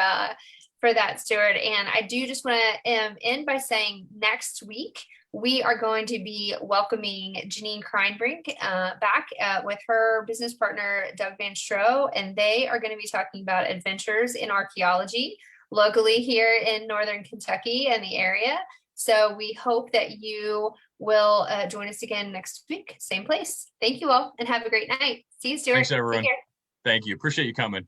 [SPEAKER 1] that, Stuart. And I do just want to end by saying next week, we are going to be welcoming Janine Kreinbrink back with her business partner, Doug Van Stroh, and they are going to be talking about adventures in archaeology locally here in Northern Kentucky and the area. So we hope that you will join us again next week, same place. Thank you all, and have a great night. See you, Stuart.
[SPEAKER 2] Thanks, everyone. Thank you. Appreciate you coming.